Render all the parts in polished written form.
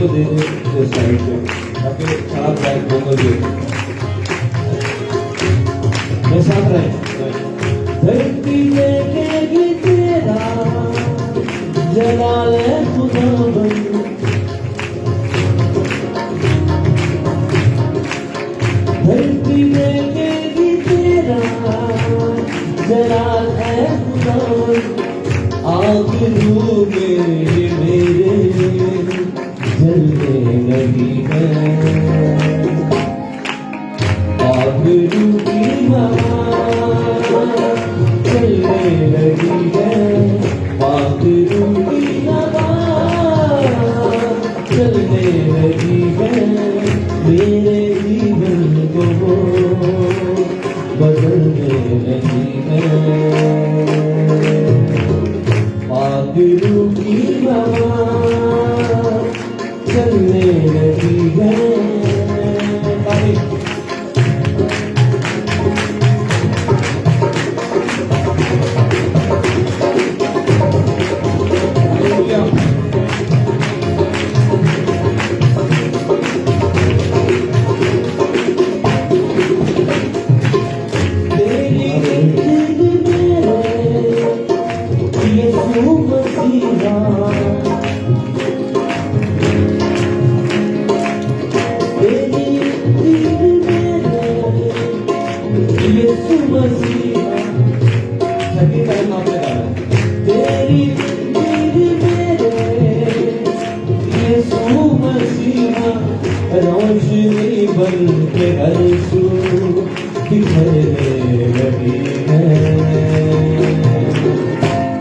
इसको दे दे इस साइड पे ताकि साथ बैक वोकल दे मैं साथ रहे धरती देखेगी तेरा जलाल है खुदावन धरती देखेगी तेरा जलाल है खुदावन आखिरों में मेरे जलने लगी है आखिरों की हवा चलने लगी है आखिरों की हवा चलने लगी है मेरे जीवन को बदलने लगी है आखिरों की हवा चलने लगी है रोशनी बन के हर सू बिखरने लगी है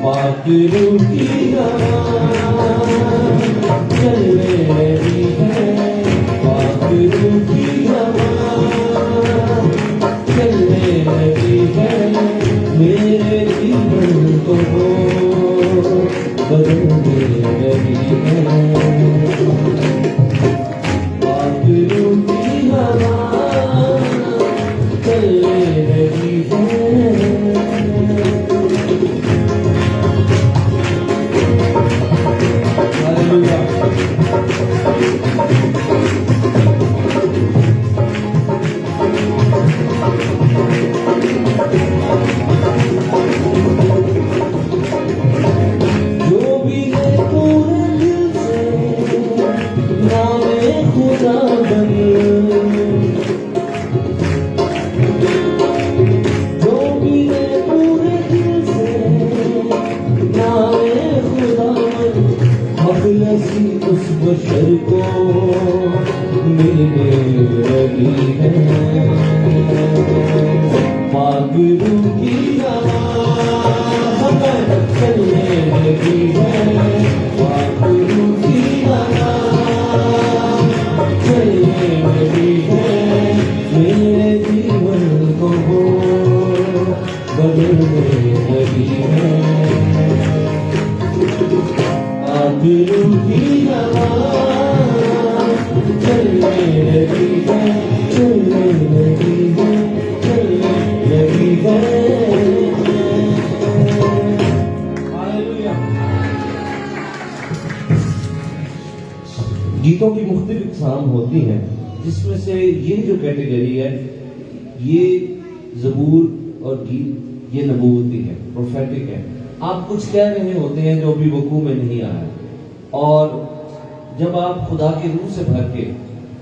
आखिरों की हवा चलने लगी है आखिरों की हवा चलने लगी है मेरे जीवन को बदलने लगी है आखिरों की हवा चलने लगी है हालेलुया जो भी है पूरे दिल से नामे खुदा बन जो भी है पूरे दिल से नामे खुदा बन मखलसी उस बशर को मिलने लगी है आखिरों की हवा चलने लगी है आखिरों की हवा चलने लगी है मेरे जीवन को बदलने लगी है आखिरों की हवा चलने लगी है चलने लगी है चलने लगी है गीतों की मुख्तलिफ इक़साम होती हैं जिसमें से ये जो कैटेगरी है ये ज़बूर और गीत ये नबूवती है प्रोफेटिक है आप कुछ कह रहे होते हैं जो अभी वकू में नहीं आया और जब आप खुदा के रूह से भर के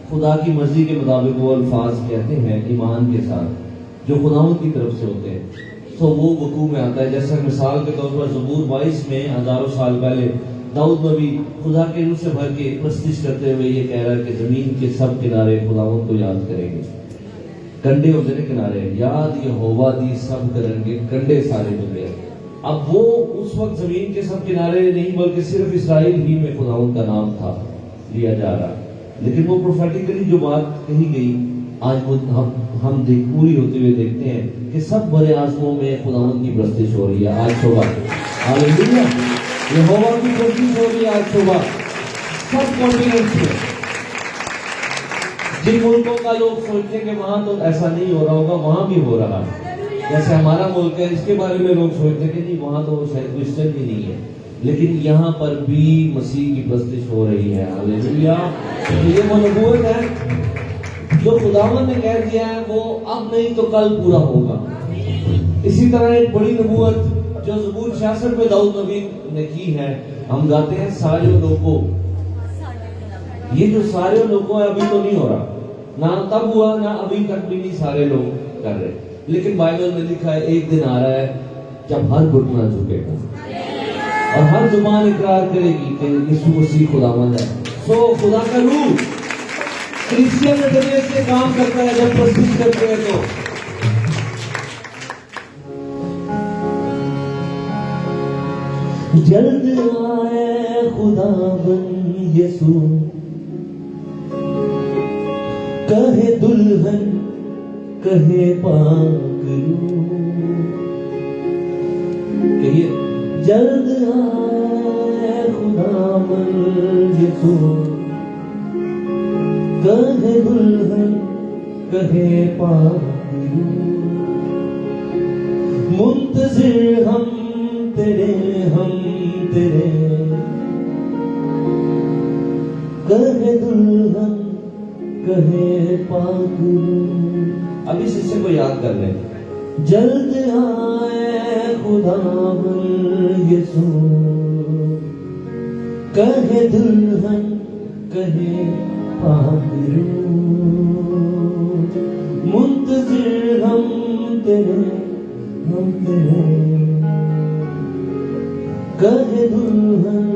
खुदा की मर्जी के मुताबिक वो अल्फाज कहते हैं ईमान के साथ जो खुदावंद की तरफ से होते हैं तो वो वकू में आता है जैसे मिसाल के तौर पर ज़बूर 22 में हजारों साल पहले दाऊद नबी खुदा के रूह से भर के प्रस्तिश करते हुए ये कह रहा है कि जमीन के सब किनारे खुदावंद को याद करेंगे कंडे होते ने किनारे याद यहोवा दी सब करेंगे कंडे सारे दुनिया अब वो उस वक्त जमीन के सब किनारे नहीं बल्कि सिर्फ इस्राइल ही में खुदावंद का नाम था लिया जा रहा लेकिन वो प्रोफेटिकली जो बात कही गई आज वो हम पूरी होते हुए देखते हैं कि सब बड़े आजमों में खुदावंद की प्रस्तिश हो रही है आज सुबह हालेलुया यहोवा की प्रस्तिश हो रही है आज सुबह सब कॉन्टिनेंट्स में जिन मुल्कों का लोग सोचते हैं कि वहां तो ऐसा नहीं हो रहा होगा वहां भी हो रहा है जैसे हमारा मुल्क है इसके बारे में लोग सोचते हैं कि नहीं वहां तो शायद क्रिश्चियन भी नहीं है लेकिन यहाँ पर भी मसीह की प्रस्तिश हो रही है। हालेलुया। तो ये वो नबूवत है जो खुदावंद ने कह दिया है, वो अब नहीं तो कल पूरा होगा। इसी तरह एक बड़ी नबूवत जो ज़बूर 66 में दाऊद नबी ने की है, हम गाते हैं सारे लोगों। ये जो सारे लोगों है अभी तो नहीं हो रहा, ना तब हुआ ना अभी तक भी नहीं सारे लोग कर रहे, लेकिन बाइबल में लिखा है एक दिन आ रहा है जब हर घुटना झुकेगा और हर जुबान इकरार करेगी कि यीशु मसीह खुदावंद है। सो खुदा का रूह क्रिश्चियन के जरिए से काम करता है जब प्रस्तुत करते हैं। तो जल्द आए खुदावंद यीशु, कहे दुल्हन कहे पाक रूह, कहिए जल्द आए खुदावंद यीशु, कहे दुल्हन कहे पाक रूह, मुंतज़िर हम तेरे कहे दुल्हन कहे पाक रूह। अब इस हिस्से को याद कर ले। जल्द आए खुदावंद यीशु, कहे दुल्हन कहे पाक रूह, मुंतज़िर हम तेरे कहे दुल्हन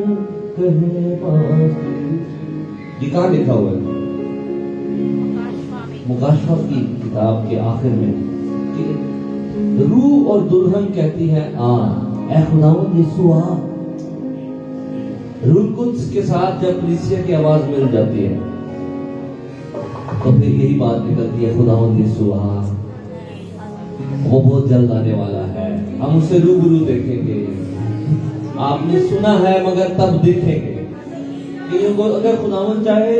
कहे पाक रूह। ये कहाँ लिखा हुआ है? मुकाशफा की किताब के आखिर में कि रूह और दुल्हन कहती है आ, ऐ खुदावंद यीशु आ। रूह कुद्स के साथ जब कलीसिया की आवाज मिल जाती है तो फिर यही बात निकलती है, खुदावंद यीशु आ, वो बहुत जल्द आने वाला है, हम उसे रूबरू देखेंगे। आपने सुना है मगर तब देखेंगे। अगर खुदावंद चाहे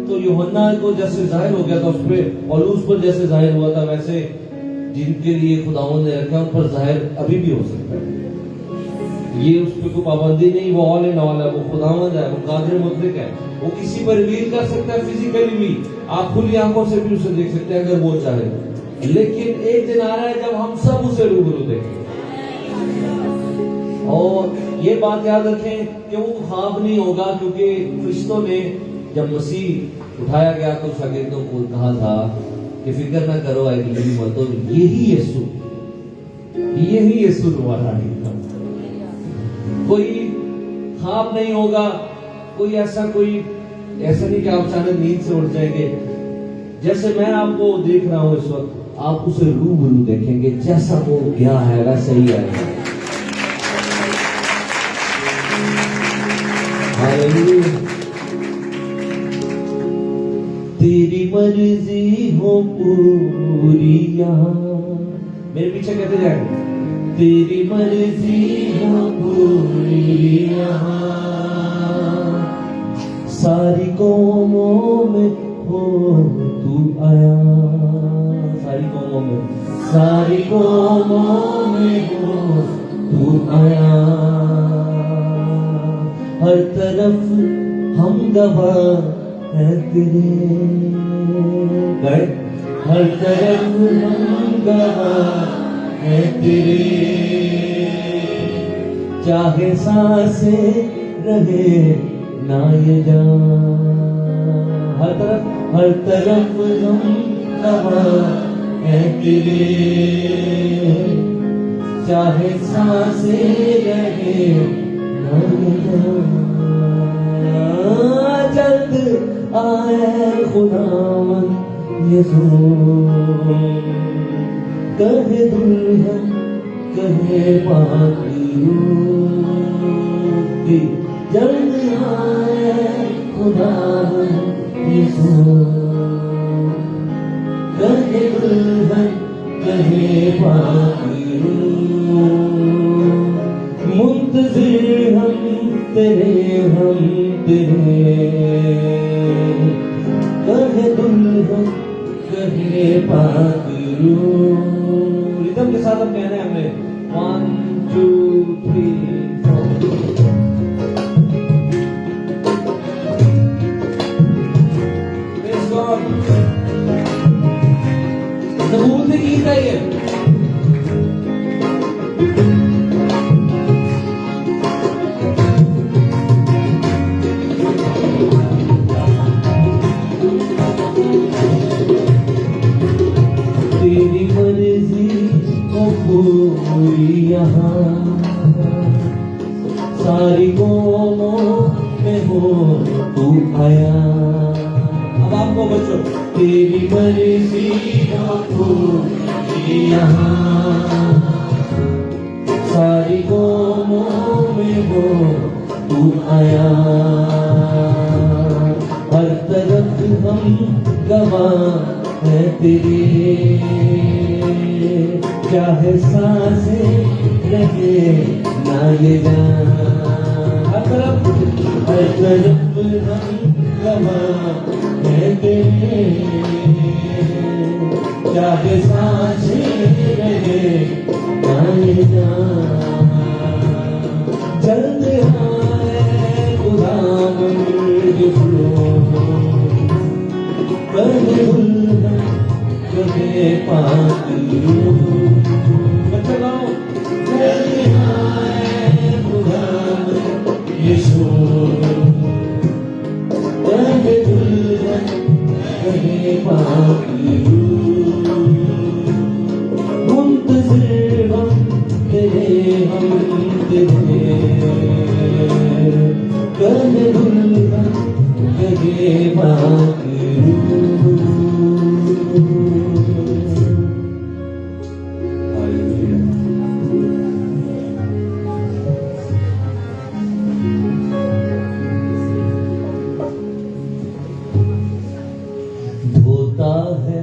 तो यूहन्ना को जैसे जाहिर हो गया था उस पे, पौलुस पर जैसे जाहिर हुआ था, वैसे जिनके लिए खुदावंद ने रखा उन पर जाहिर अभी भी हो सकता है। ये उस पर कोई पाबंदी नहीं, वो ऑल इन ऑल है, वो खुदावंद है, वो कादिर मुतलक है, वो किसी पर रिवील कर सकता है फिजिकली भी, आप खुली आंखों से भी उसे देख सकते हैं अगर वो चाहे। लेकिन एक दिन आ रहा है जब हम सब उसे रूबरू देखेंगे। और ये बात याद रखें कि वो ख्वाब नहीं होगा, क्योंकि फरिश्तों ने जब मसीह उठाया गया तो शागिर्दों को कहा था कि फिक्र ना करो, मत हो, यही यीशु तुम्हारा है। कोई ख्वाब नहीं होगा, कोई ऐसा नहीं कि आप अचानक नींद से उठ जाएंगे। जैसे मैं आपको देख रहा हूं इस वक्त, आप उसे रूबरू देखेंगे, जैसा वो क्या है वैसा ही आएगा। तेरी मर्जी हो पूरी यहाँ, मेरे पीछे कहते जाए, तेरी मर्जी हो पूरी यहाँ, सारी कौमों में हो तू आया, सारी कौमों में हो तू आया, हर तरफ हम गवाह है तेरे, हर तरफ हम गवाह है तेरे, चाहे सांसें रहे ना ये जान, हर तरफ हम गवाह है तेरे, चाहे सांसें रहे ना ये जान। जल्द आए खुदावंद यीशु, कहे दुल्हन कहे पाक रूह, जल्द आए खुदावंद यीशु, कहे दुल्हन कहे पाक रूह, मुंतज़िर हम तेरे कहे दुल्हन कहे पाक रूह। रिदम के साथ अब कहना है हमने 1 2 3 4। से गीत है ये। तेरी मर्जी को पूरी यहाँ सारी कौमों में हो तू आया। अब आपको बच्चों, तेरी मर्जी को पूरी यहाँ सारी कौमों में हो तू आया। हर तरफ हम गवाह है तेरे, चाहे सांसें रहे ना ये जान। हर तरफ हम गवाह है तेरे, चाहे सांसें रहे ना ये जान। जल्द आए खुदा कहे पाती यीशु कहे पाती मुंतज़िर हम तेरे कहे दुल्हन कहे पाती। धोता है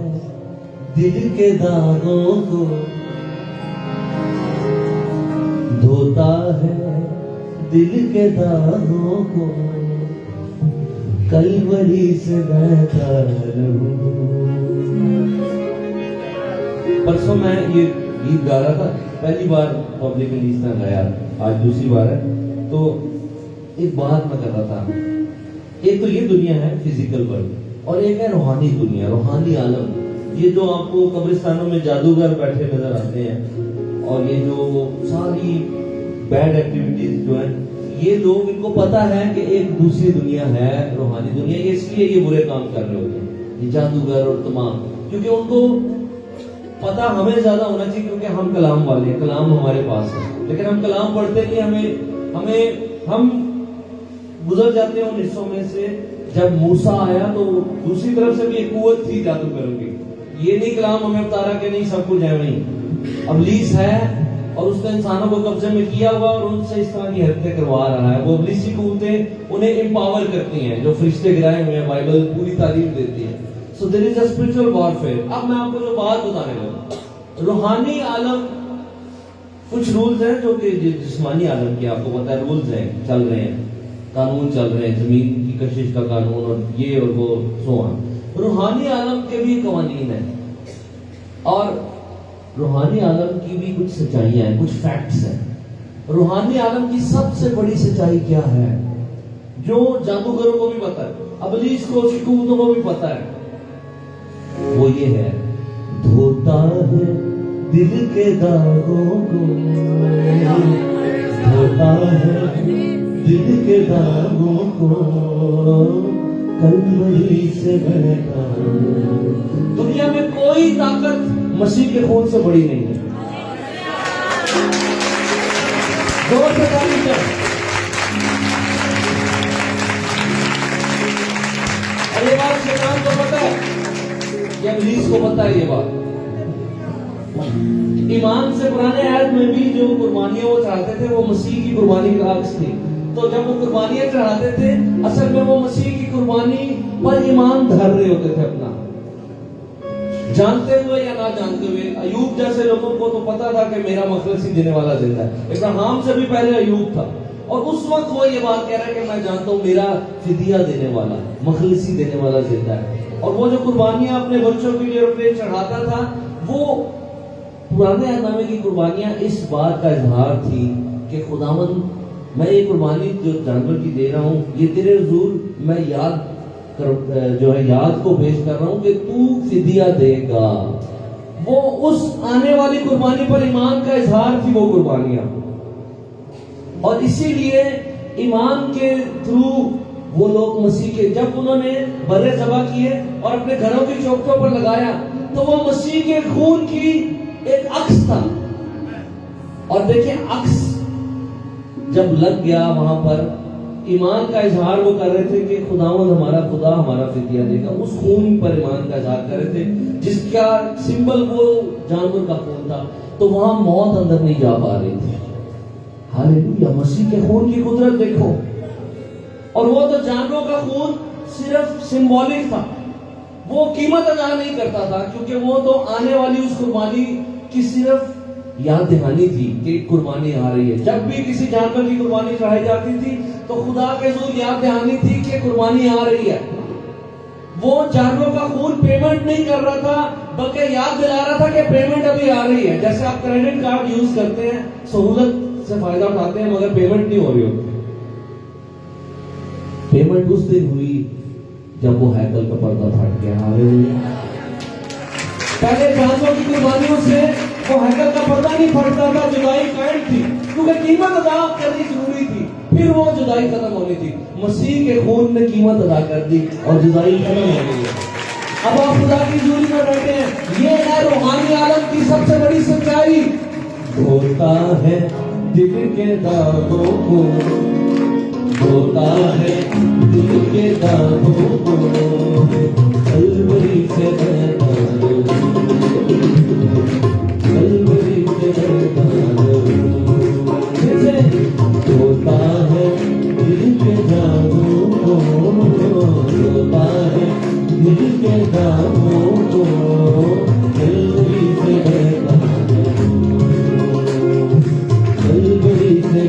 दिल के दागों को, धोता है दिल के दागों को, कलवरी से बहता रहूं। परसों मैं ये गीत गा रहा था, पहली बार पब्लिक रिलीज में गाया, आज दूसरी बार है। तो एक बात मैं कर रहा था, एक तो ये दुनिया है फिजिकल वर्ल्ड, और एक है रूहानी दुनिया, रूहानी आलम। ये जो आपको कब्रिस्तानों में जादूगर बैठे नजर आते हैं, और ये जो सारी बैड एक्टिविटीज जो है, ये लोग, इनको पता है कि एक दूसरी दुनिया है, रूहानी दुनिया, इसलिए ये बुरे काम कर रहे होते हैं, ये जादूगर और तमाम। क्योंकि उनको पता हमें ज्यादा होना चाहिए, क्योंकि हम कलाम वाले हैं, कलाम हमारे पास है, लेकिन हम कलाम पढ़ते नहीं। हम गुजर जाते हैं उन हिस्सों में से। जब मूसा आया तो दूसरी तरफ से भी एक कुव्वत थी जादूगरों की। ये नहीं कलाम हमें बता रहा कि नहीं सब कुछ है वहीं, अबलीस है और उसने इंसानों को कब्जे में किया हुआ और उनसे इस तरह की हरकतें करवा रहा है। वो अबलीसी कुव्वतें उन्हें एम्पावर करती हैं, जो फरिश्ते गिराए हुए हैं, बाइबल पूरी तालीम देती है। So there is a spiritual warfare. अब मैं आपको जो बात बताने लगा, रूहानी आलम, कुछ रूल्स हैं जो कि जिस्मानी आलम के आपको पता है रूल्स हैं, चल रहे हैं, कानून चल रहे हैं, जमीन की कशिश का कानून और ये और वो सो ऑन। रूहानी आलम के भी कवानीन हैं, और रूहानी आलम की भी कुछ सच्चाइयां हैं, कुछ फैक्ट्स हैं। रूहानी आलम की सबसे बड़ी सच्चाई क्या है, जो जादूगरों को भी पता है, अबलीस को, उसकी कुव्वतों को भी पता है, वो ये है, धोता है दिल के दागों को, धोता है दिल के दागों को, कलवरी से बहता। दुनिया में कोई ताकत मसीह के खून से बड़ी नहीं है। जोर से ताली कर। और ये बात शैतान को पता है, ये इब्लीस को पता है ये बात। ईमान से पुराने ऐद में भी जो कुर्बानियां वो चढ़ाते थे, वो मसीह की कुर्बानी का अक्स थी। तो जब वो कुर्बानियां चढ़ाते थे, असल में वो मसीह की कुर्बानी पर ईमान धर रहे होते थे अपना, जानते हुए या ना जानते हुए। अयूब जैसे लोगों को तो पता था कि मेरा मखलसी देने वाला जिंदा है। इब्राहिम से भी पहले अयूब था, और उस वक्त वो ये बात कह रहा है कि मैं जानता हूं मेरा फिदिया देने वाला, मखलसी देने वाला जिंदा है। और वो जो कुर्बानियां अपने बच्चों के लिए अपने चढ़ाता था, वो पुराने अहदनामे की कुर्बानियां इस बात का इजहार थी कि खुदावंद, मैं ये कुर्बानी जो जानवर की दे रहा हूँ, ये तेरे हुजूर मैं याद को पेश कर रहा हूँ कि तू फिदिया देगा। वो उस आने वाली कुर्बानी पर ईमान का इजहार थी वो कुर्बानियां। और इसीलिए ईमान के थ्रू वो लोग मसीह के, जब उन्होंने बरे ज़बह किए और अपने घरों की चौखटों पर लगाया, तो वो मसीह के खून की एक अक्स था। और देखिए, अक्स जब लग गया वहां पर, ईमान का इजहार वो कर रहे थे कि खुदावंद हमारा खुदा हमारा फिदिया देगा। उस खून पर ईमान का इजहार कर रहे थे, जिसका सिंबल वो जानवर का खून था। तो वहां मौत अंदर नहीं जा पा रही थी। हालेलुया, मसीह के खून की कुदरत देखो। और वो तो जानवरों का खून सिर्फ सिंबॉलिक था, वो कीमत अदा नहीं करता था, क्योंकि वो तो आने वाली उस कुर्बानी की सिर्फ याद दहानी थी कि कुर्बानी आ रही है। जब भी किसी जानवर की कुर्बानी चढ़ाई जाती थी तो खुदा के हज़ूर याद दहानी थी कि कुर्बानी आ रही है। वो जानवरों का खून पेमेंट नहीं कर रहा था, बल्कि याद दिला रहा था कि पेमेंट अभी आ रही है। जैसे आप क्रेडिट कार्ड यूज करते हैं, सहूलत से फायदा उठाते हैं, मगर पेमेंट नहीं हो रही होती। पेमेंट उस दिन हुई जब वो हैकल का पर्दा फट गया। हालेलुया। पहले जानवरों की कुर्बानियों से वो हैकल का पर्दा नहीं फटता था, जुदाई कायम थी, क्योंकि कीमत अदा करनी जरूरी थी, फिर वो जुदाई खत्म होनी थी। मसीह के खून ने कीमत अदा कर दी और जुदाई खत्म हो गई है। अब आप खुदा की हज़ूरी में बैठे हैं। ये है रूहानी आलम की सबसे बड़ी सच्चाई। होता है दिल के दागों को, होता है दिल के दागों को, कलवरी से होता है दिल के दागों को, होता है दिल के दागों को, कलवरी से कलवरी से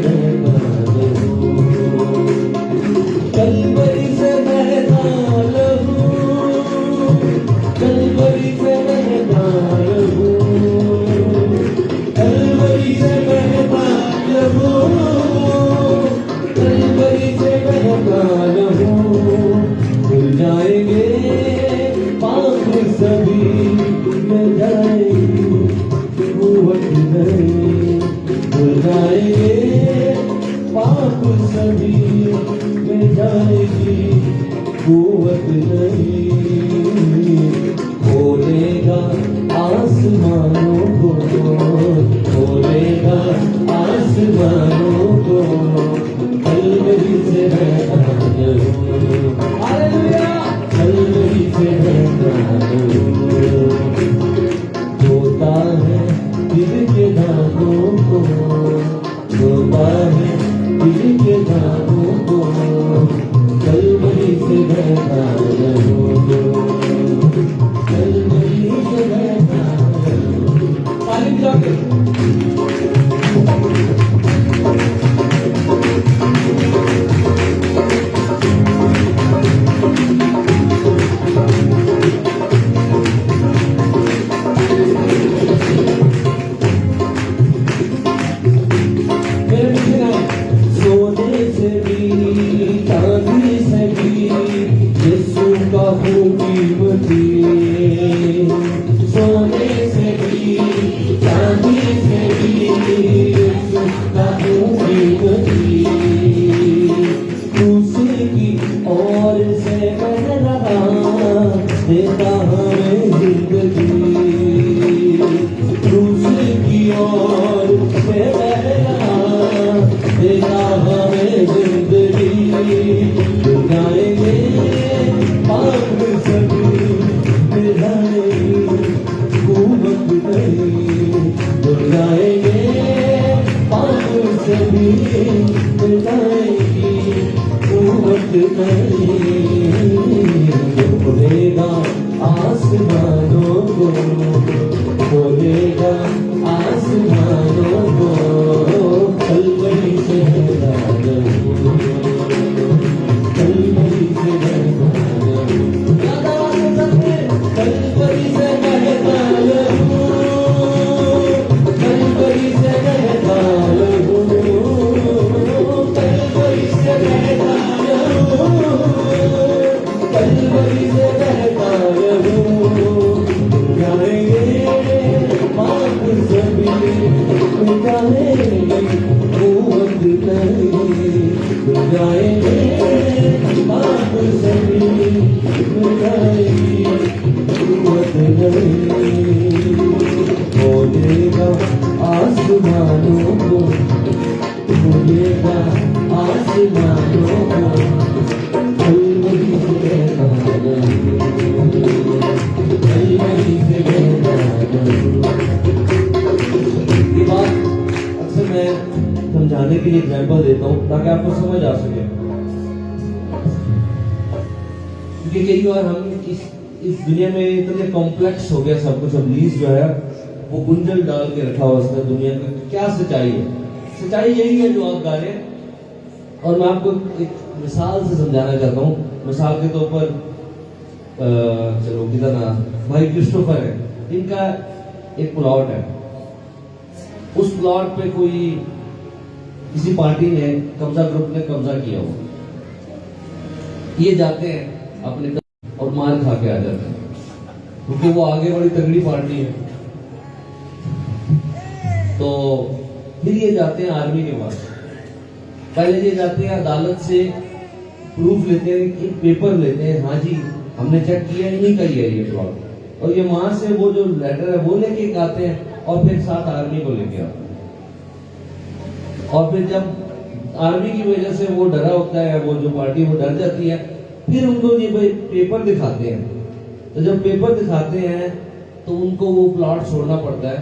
कलवरी से बहता लहू, कलवरी से बहता लहू, कलवरी से बहता लहू, कलवरी से बहता लहू। खुल जाएंगे पाप सभी, मिल जाएगी कुव्वत नहीं, खुल जाएंगे पाप सभी, मिल जाएगी कुव्वत नहीं। खोलेगा आसमानों को, खोलेगा आसमानों को, कलवरी से बहता लहू। हालेलुया, कलवरी से बहता लहू। होता है दिल के दागों को, होता है दिल के दागों को, कलवरी से बहता लहू, कलवरी से बहता लहू। तालीम जाके खोलेगा आसमानों को, खोलेगा आसमानों को, कलवरी से बहता लहू, कलवरी से बहता लहू। कलवरी से बहता लहू, कलवरी से बहता लहू, कलवरी से बहता लहू, कलवरी से बहता लहू। जाएंगे कुव्वत नहीं, मिल जाएंगे पाप सभी, मिल जाएगी कुव्वत नहीं। खोलेगा आसमानों को, खोलेगा आसमानों को, कलवरी से कहता कलवरी से कहता। ये बात अक्सर मैं समझाने के लिए एग्जाम्पल देता हूँ ताकि आपको समझ आ सके, क्योंकि कई बार हम इस दुनिया में इतने कॉम्प्लेक्स हो गया सब कुछ। इब्लीस जो है वो गुंजल डाल के रखा हुआ उसने दुनिया का क्या सच्चाई है। सच्चाई यही है जो आप गा रहे हैं। और मैं आपको एक मिसाल से समझाना चाहता हूँ। मिसाल के तौर पर चलो किधर ना भाई क्रिस्टोफर है, इनका एक प्लॉट है। उस प्लॉट पे कोई किसी पार्टी ने कब्जा, ग्रुप ने कब्जा किया हुआ। ये जाते हैं अपने और मार खा के आ जाते हैं, क्योंकि वो आगे बड़ी तगड़ी पार्टी है। तो फिर ये जाते हैं आर्मी के पास। पहले ये जाते हैं अदालत से प्रूफ लेते हैं, एक पेपर लेते हैं, हाँ जी हमने चेक किया इन्हीं का ही है ये प्लॉट। और ये वहां से वो जो लेटर है वो लेके आते हैं और फिर साथ आर्मी को लेके आते हैं। और फिर जब आर्मी की वजह से वो डरा होता है, वो जो पार्टी वो डर जाती है, फिर उनको ये पेपर दिखाते हैं। तो जब पेपर दिखाते हैं तो उनको वो प्लॉट छोड़ना पड़ता है,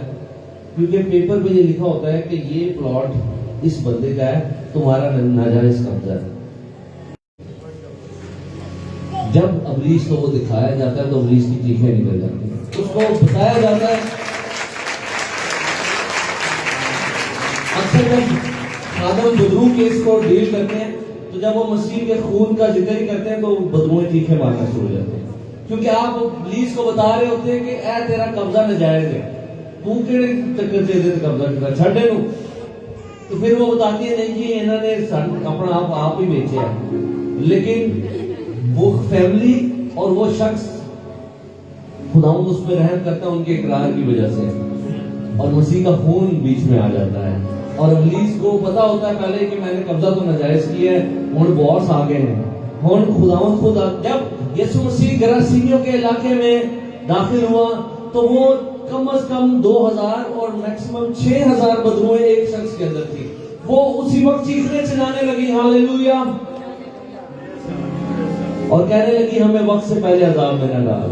क्योंकि पेपर पे ये लिखा होता है कि ये प्लॉट इस बंदे का है, तुम्हारा नाजायज कब्जा है। जब इब्लीस को वो दिखाया जाता है तो इब्लीस की चीखें निकल जाती हैं। उसको बताया जाता है। अक्सर जब खादम बदरू केस को डील करते हैं तो जब वो मसीह के खून का जिक्र ही करते हैं तो बदरुएं चीखें मारना शुरू हो जाते हैं, क्योंकि आप इब्लीस को बता रहे होते हैं कि ए तेरा कब्जा नाजायज है, तू केड़े चक्कर से कब्जा कर छड़े नु। तो फिर वो बताती है नहीं जी इन्होंने अपना आप ही बेचे है। लेकिन वो फैमिली और वो शख्स खुदावंद उस पर रहम करता है उनके इकरार की वजह से, और मसीह का खून बीच में आ जाता है। और इब्लीस को पता होता है पहले कि मैंने कब्जा तो नाजायज किया है, हुन बॉस आ गए हैं। हुन खुदावंद खुद जब यीशु मसीह गरासीनियों के इलाके में दाखिल हुआ तो वो कम से कम 2000 और मैक्सिमम 6000 बदरुएं एक शख्स के अंदर थी। वो उसी वक्त चीखने चिल्लाने लगी हालेलुया, और कहने लगी हमें वक्त से पहले अजाब में न डाल।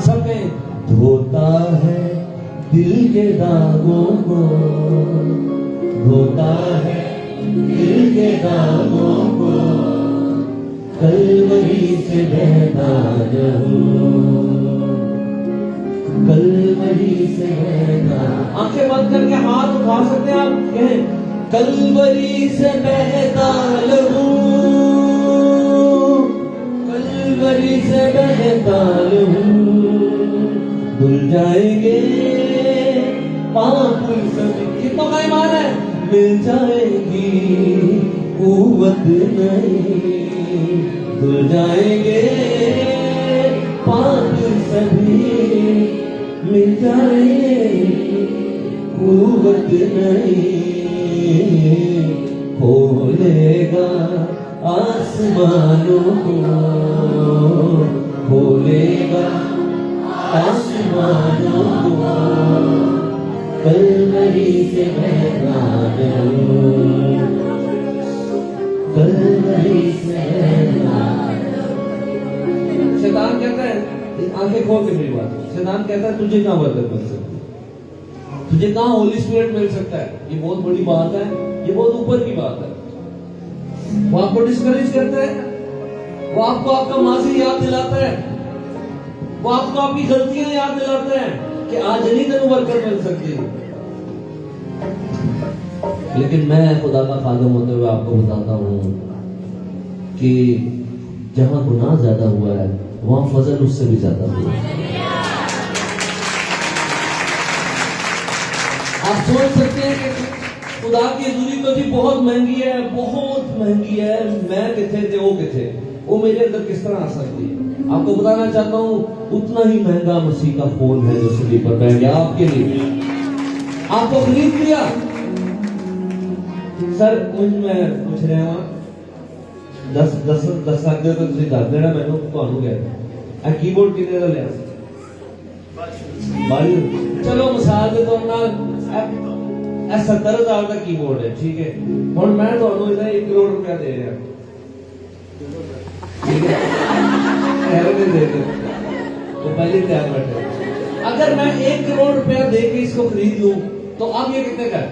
सब कहें धोता है दिल के दागों को, धोता है दिल के दागों को, कलवरी से बहता रहूं, कलवरी से बहता। आंखें बंद करके हाथ उठा सकते हैं आप, कहें कलवरी से बहता रहूं, कलवरी से बहता रहूं, धुल जाएंगे पाप सभी। कितना का ईमान है? मिल जाएगी कुव्वत नहीं, धुल जाएंगे पाप सभी, मिल जाएंगे कुव्वत नहीं। खोलेगा आसमानों को, खोलेगा आसमानों को, कलवरी से बहता रहूं, कलवरी से बहता। शैतान कहता है, आंखें खोल के मेरी बात, शैतान कहता है तुझे कहां बरकत मिल सकती है, तुझे कहां होली स्पिरिट मिल सकता है। ये बहुत बड़ी बात है, ये बहुत ऊपर की बात है। वो आपको डिस्करेज करता है, वो आपको आपका माजी याद दिलाता है, वो आपको आपकी गलतियां याद दिलाता है कि आज नहीं तेरे बरकत मिल सकती। लेकिन मैं खुदा का खादम होते हुए आपको बताता हूं कि जहां गुनाह ज्यादा हुआ है वहां फजल उससे भी ज्यादा हुआ है। आप सोच सकते हैं कि खुदा की हजूरी तो जी बहुत महंगी है, बहुत महंगी है, मैं किथे थे वो किथे, वो मेरे अंदर किस तरह आ सकती है। आपको बताना चाहता हूं उतना ही महंगा मसीह का खून है जो सलीब पर बह गया आपके लिए। आपको खरीद लिया। सर मैं पूछ रहा हूँ 10 ਸਕਦੇ ਹੋ ਤਾਂ ਤੁਸੀਂ ਦੱਸ ਦੇਣਾ ਮੈਨੂੰ ਤੁਹਾਨੂੰ ਕਹਿੰਦਾ ਇਹ ਕੀਬੋਰਡ ਕਿੰਨੇ ਦਾ ਲਿਆ ਸੀ ਬਾਈ ਚਲੋ ਮਿਸਾਲ ਦੇ ਤੌਰ ਨਾਲ ਇਹ 70,000 ਦਾ ਕੀਬੋਰਡ ਹੈ ਠੀਕ ਹੈ ਹੁਣ ਮੈਂ ਤੁਹਾਨੂੰ ਇਹਦਾ 1 ਕਰੋੜ ਰੁਪਇਆ ਦੇ ਰਿਹਾ ठीक है दे दे तो पहले तैयार बैठे अगर मैं 1 करोड़ रुपया दे के इसको खरीद लूं तो अब ये कितने का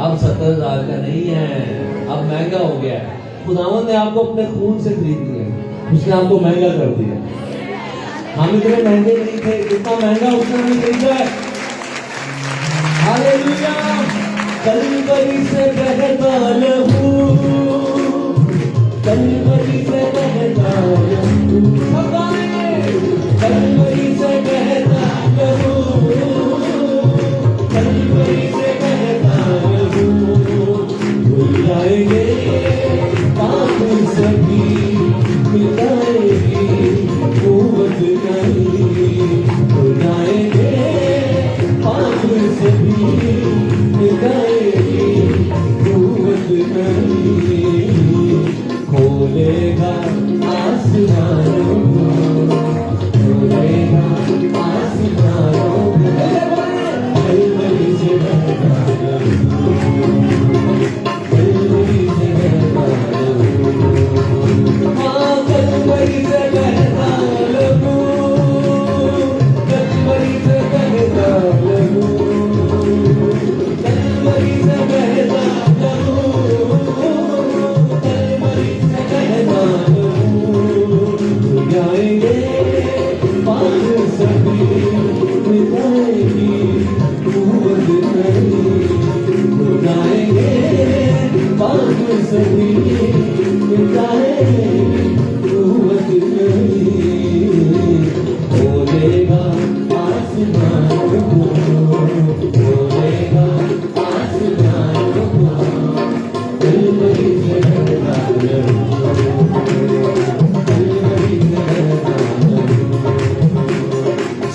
अब 70,000 का नहीं है अब महंगा हो गया खुदावंद ने आपको अपने खून से खरीद लिया उसने आपको महंगा कर दिया हम इतने महंगे नहीं थे जितना महंगा उसने हमें खरीदा है हालेलुया कलवरी से बहता लहू कलवरी से बहता लहू कलवरी से बहता लहू कलवरी से बहता लहू भूल जाएंगे पाप सभी मिटाएगी कुव्वत नहीं भूल जाएंगे पाप सभी मिटाएगी कुव्वत नहीं खोलेगा आसमानों को खोलेगा आसमानों को कलवरी से बहता कलवरी से बहता हाँ कलवरी से बहता लहू कलवरी से बहता लहू कलवरी से बहता लहू जाएंगे पाप सभी मिटाएगी कुव्वत नहीं जाएंगे पाप सभी मिटाएगी कुव्वत नहीं खोलेगा आसमानों को खोलेगा आसमानों को कलवरी से बहता लहू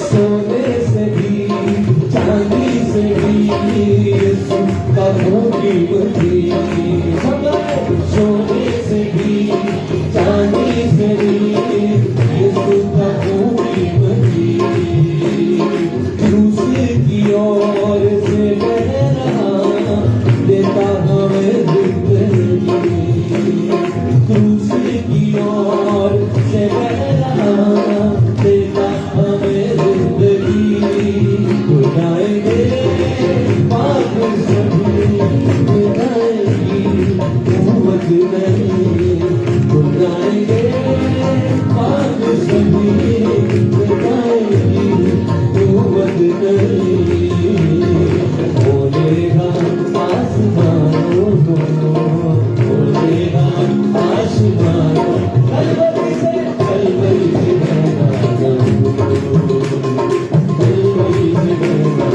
सोने से भी चांदी से भी कबूल की बंदी सोने से भी चांदी से भी कबूल की बंदी दूसरे की ओर से बह रहा देता हमें जिंदगी दूसरे की ओर से बह रहा देता हमें जिंदगी बुलाएंगे पाप सभी बुलाएगी कुव्वत नहीं बुलाएंगे पाप सभी बुलाएगी कुव्वत नहीं बोलेगा आसमानों को बोलेगा आसमानों कलवरी से बहता लहू कलवरी से बहता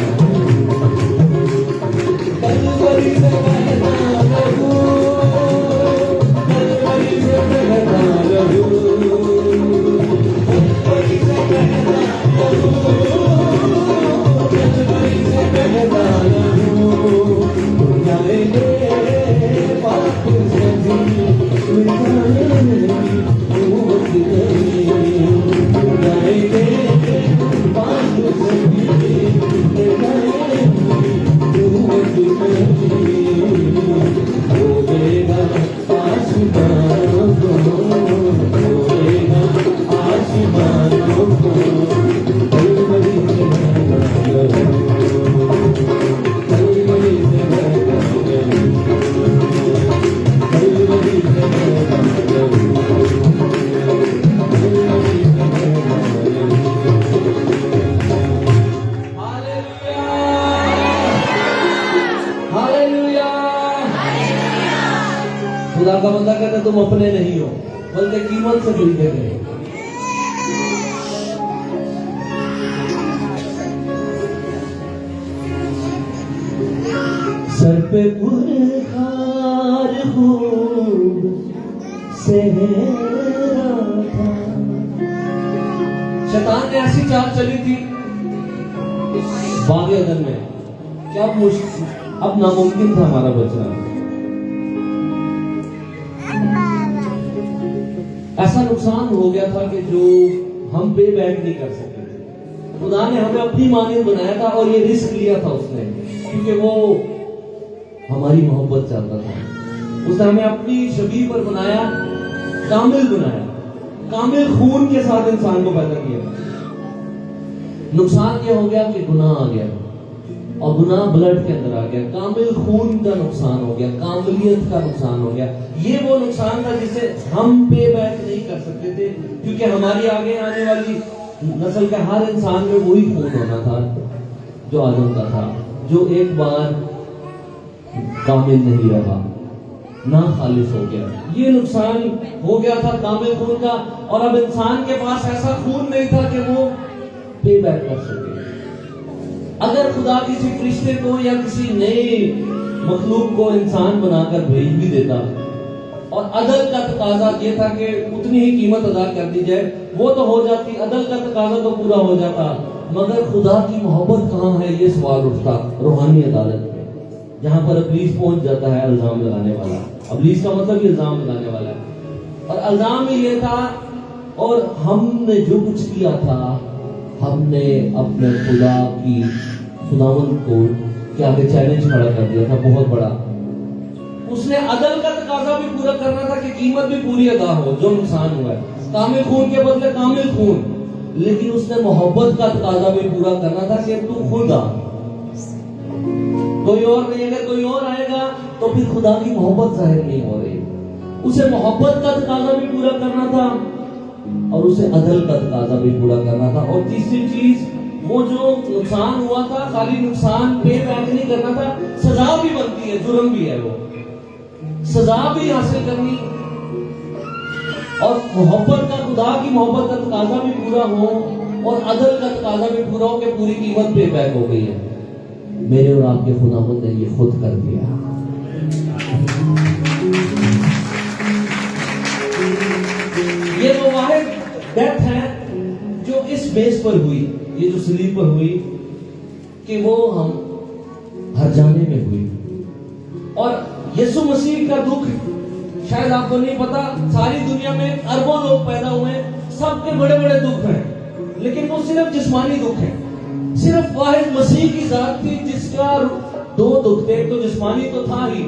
कलवरी से बहता लहू कलवरी से बहता लहू कलवरी से बहता लहू कलवरी से बहता लहू जाएंगे पाप सभी मिटाएगी कुव्वत नहीं जाएंगे पाप सभी मिटाएगी कुव्वत नहीं खोलेगा आसमानों को खोलेगा आसमानों को कलवरी से बहता लहू कलवरी से बहता लहू कलवरी से बहता लहू कलवरी से बहता लहू हालेलुया खुदा का बंदा कहता तुम अपने नहीं हो बल्कि कीमत से खरीदे गए सर पे पुरखार खूब सेहरा था शैतान ने ऐसी चाल चली थी बाग अदन में, क्या अब नामुमकिन था हमारा बचना। ऐसा नुकसान हो गया था कि जो हम पे बैक नहीं कर सकते थे। खुदा ने हमें अपनी मानियत बनाया था और ये रिस्क लिया था उसने, क्योंकि वो हमारी मोहब्बत चाहता था। उसने हमें अपनी शबीह पर बनाया, कामिल बनाया, कामिल खून के साथ इंसान को पैदा किया। नुकसान ये हो गया कि गुनाह आ गया और गुनाह ब्लड के अंदर आ गया, कामिल खून का नुकसान हो गया, कामिलियत का नुकसान हो गया। ये वो नुकसान था जिसे हम पे बैक नहीं कर सकते थे, क्योंकि हमारी आगे आने वाली नस्ल का हर इंसान में वही खून होना था जो आदम का था, जो एक बार कामिल नहीं रहा, ना खालिस हो गया। ये नुकसान हो गया था कामिल खून का, और अब इंसान के पास ऐसा खून नहीं था कि वो पे बैक कर सके। अगर खुदा किसी फरिश्ते को या किसी नए मखलूक को इंसान बनाकर भेज भी देता और अदल का तकाजा ये था कि उतनी ही कीमत अदा कर दी जाए, वो तो हो जाती, अदल का तकाजा तो पूरा हो जाता, मगर खुदा की मोहब्बत कहाँ है, ये सवाल उठता रूहानी अदालत में, जहां पर इब्लीस पहुंच जाता है इल्जाम लगाने वाला। इब्लीस का मतलब इल्जाम लगाने वाला है, और इल्जाम ही ये था, और हमने जो कुछ किया था, हमने अपने खुदावंद को क्या चैलेंज खड़ा कर दिया था बहुत बड़ा। उसने अदल का तकाजा भी पूरा करना था कि कीमत भी पूरी अदा हो, जो नुकसान हुआ है, कामिल खून के बदले कामिल खून, लेकिन उसने मोहब्बत का तकाजा भी पूरा करना था कि तू खुद आ, कोई और नहीं। अगर कोई और आएगा तो फिर खुदा की मोहब्बत जाहिर नहीं हो रही। उसे मोहब्बत का तकाजा भी पूरा करना था और उसे अदल का तकाजा भी पूरा करना था। और तीसरी चीज, वो जो नुकसान हुआ था, खाली नुकसान पे बैक नहीं करना था, सजा भी बनती है, जुर्म भी है, वो सजा भी हासिल करनी, और मोहब्बत का, खुदा की मोहब्बत का तकाजा भी पूरा हो और अदल का तकाजा भी पूरा हो कि पूरी कीमत पे बैक हो गई है। मेरे और आपके खुदावंद ने ये खुद कर दिया। ये वो वाहिद डेथ है जो इस बेस पर हुई, ये जो सलीब पर हुई, कि वो हम हर जाने में हुई। और यीशु मसीह का दुख शायद आपको नहीं पता, सारी दुनिया में अरबों लोग पैदा हुए, सबके बड़े बड़े दुख हैं, लेकिन वो सिर्फ जिस्मानी दुख है। सिर्फ वाहिद मसीह की जात थी जिसका दो दुख थे, तो जिस्मानी तो था ही,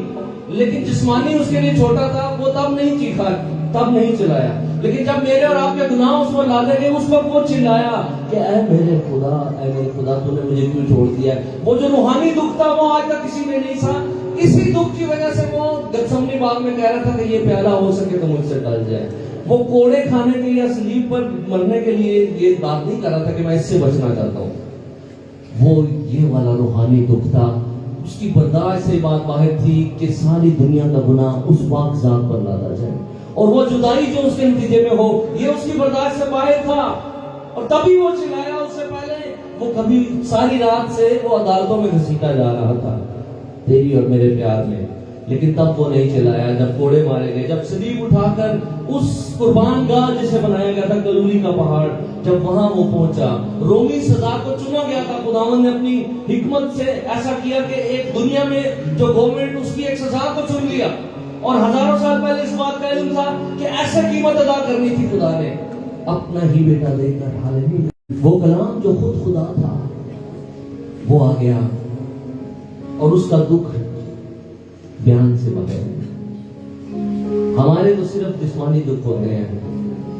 लेकिन जिस्मानी उसके लिए छोटा था, वो तब नहीं चीखा, तब नहीं चिल्लाया, लेकिन जब मेरे और आपके गुनाह उस पर लादे गए, उस वक्त वो चिल्लाया कि ऐ मेरे खुदा तूने मुझे क्यों छोड़ दिया। वो जो रूहानी दुख था वो आज तक किसी में नहीं था। इसी दुख की वजह से वो गतसमनी बाग में कह रहा था कि ये प्याला हो सके तो मुझसे टल जाए। वो कोड़े खाने के लिए, सलीब पर मरने के लिए ये बात नहीं कर रहा था कि मैं इससे बचना चाहता हूँ। वो ये वाला रूहानी दुख था। उसकी बर्दाश्त से बात बाहर थी कि सारी दुनिया का गुनाह उस पाक जात पर लादा जाए, और वो जुदाई जो उसके नतीजे में हो, ये उसकी बर्दाश्त से बाहर था। और तभी वो चिल्लाया। उससे पहले वो कभी सारी रात से वो अदालतों में घसीटा जा रहा था तेरी और मेरे प्यार में, लेकिन तब वो नहीं चिल्लाया जब कोड़े मारे गए, जब सलीब उठाकर उस कुर्बान गाह जिसे बनाया गया था कलूरी का पहाड़, जब वहां वो पहुंचा। रोमी सजा को चुना गया था, खुदावंद ने अपनी हिकमत से ऐसा किया कि एक दुनिया में जो गवर्नमेंट उसकी एक सजा को चुन लिया, और हजारों साल पहले इस बात का इल्म था कि ऐसे कीमत अदा करनी थी। खुदा ने अपना ही बेटा देकर, हालेलुया, वो कलाम जो खुद खुदा था वो आ गया, और उसका दुख बयान से बगैर। हमारे तो सिर्फ जिस्मानी दुख होते हैं,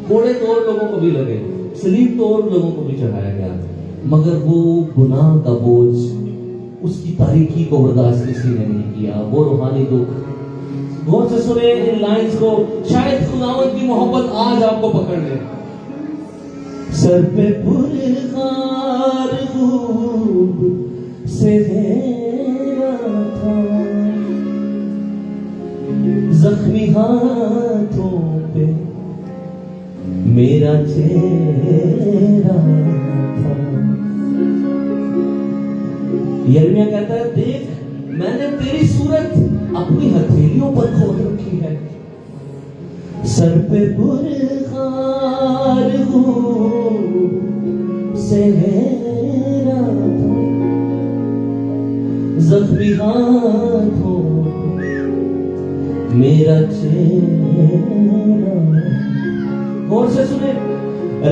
कोड़े तो और लोगों को भी लगे, सलीब तो और लोगों को भी चढ़ाया गया, मगर वो गुनाह का बोझ, उसकी तारीकी को बर्दाश्त किसी ने नहीं किया। वो रूहानी दुख, गौर से सुने इन लाइंस को, शायद खुदावंद की मोहब्बत आज आपको पकड़ ले। सर पे पुरखार खूब से घेरा था, जख्मी हाथों पे मेरा चेहरा था। यिर्मयाह कहता है, देख मैंने तेरी सूरत अपनी हथेलियों पर खोद रखी है। सर पे पुरखार खूब से घेरा था, जख्मी हाथों मेरा चेहरा, और से सुने,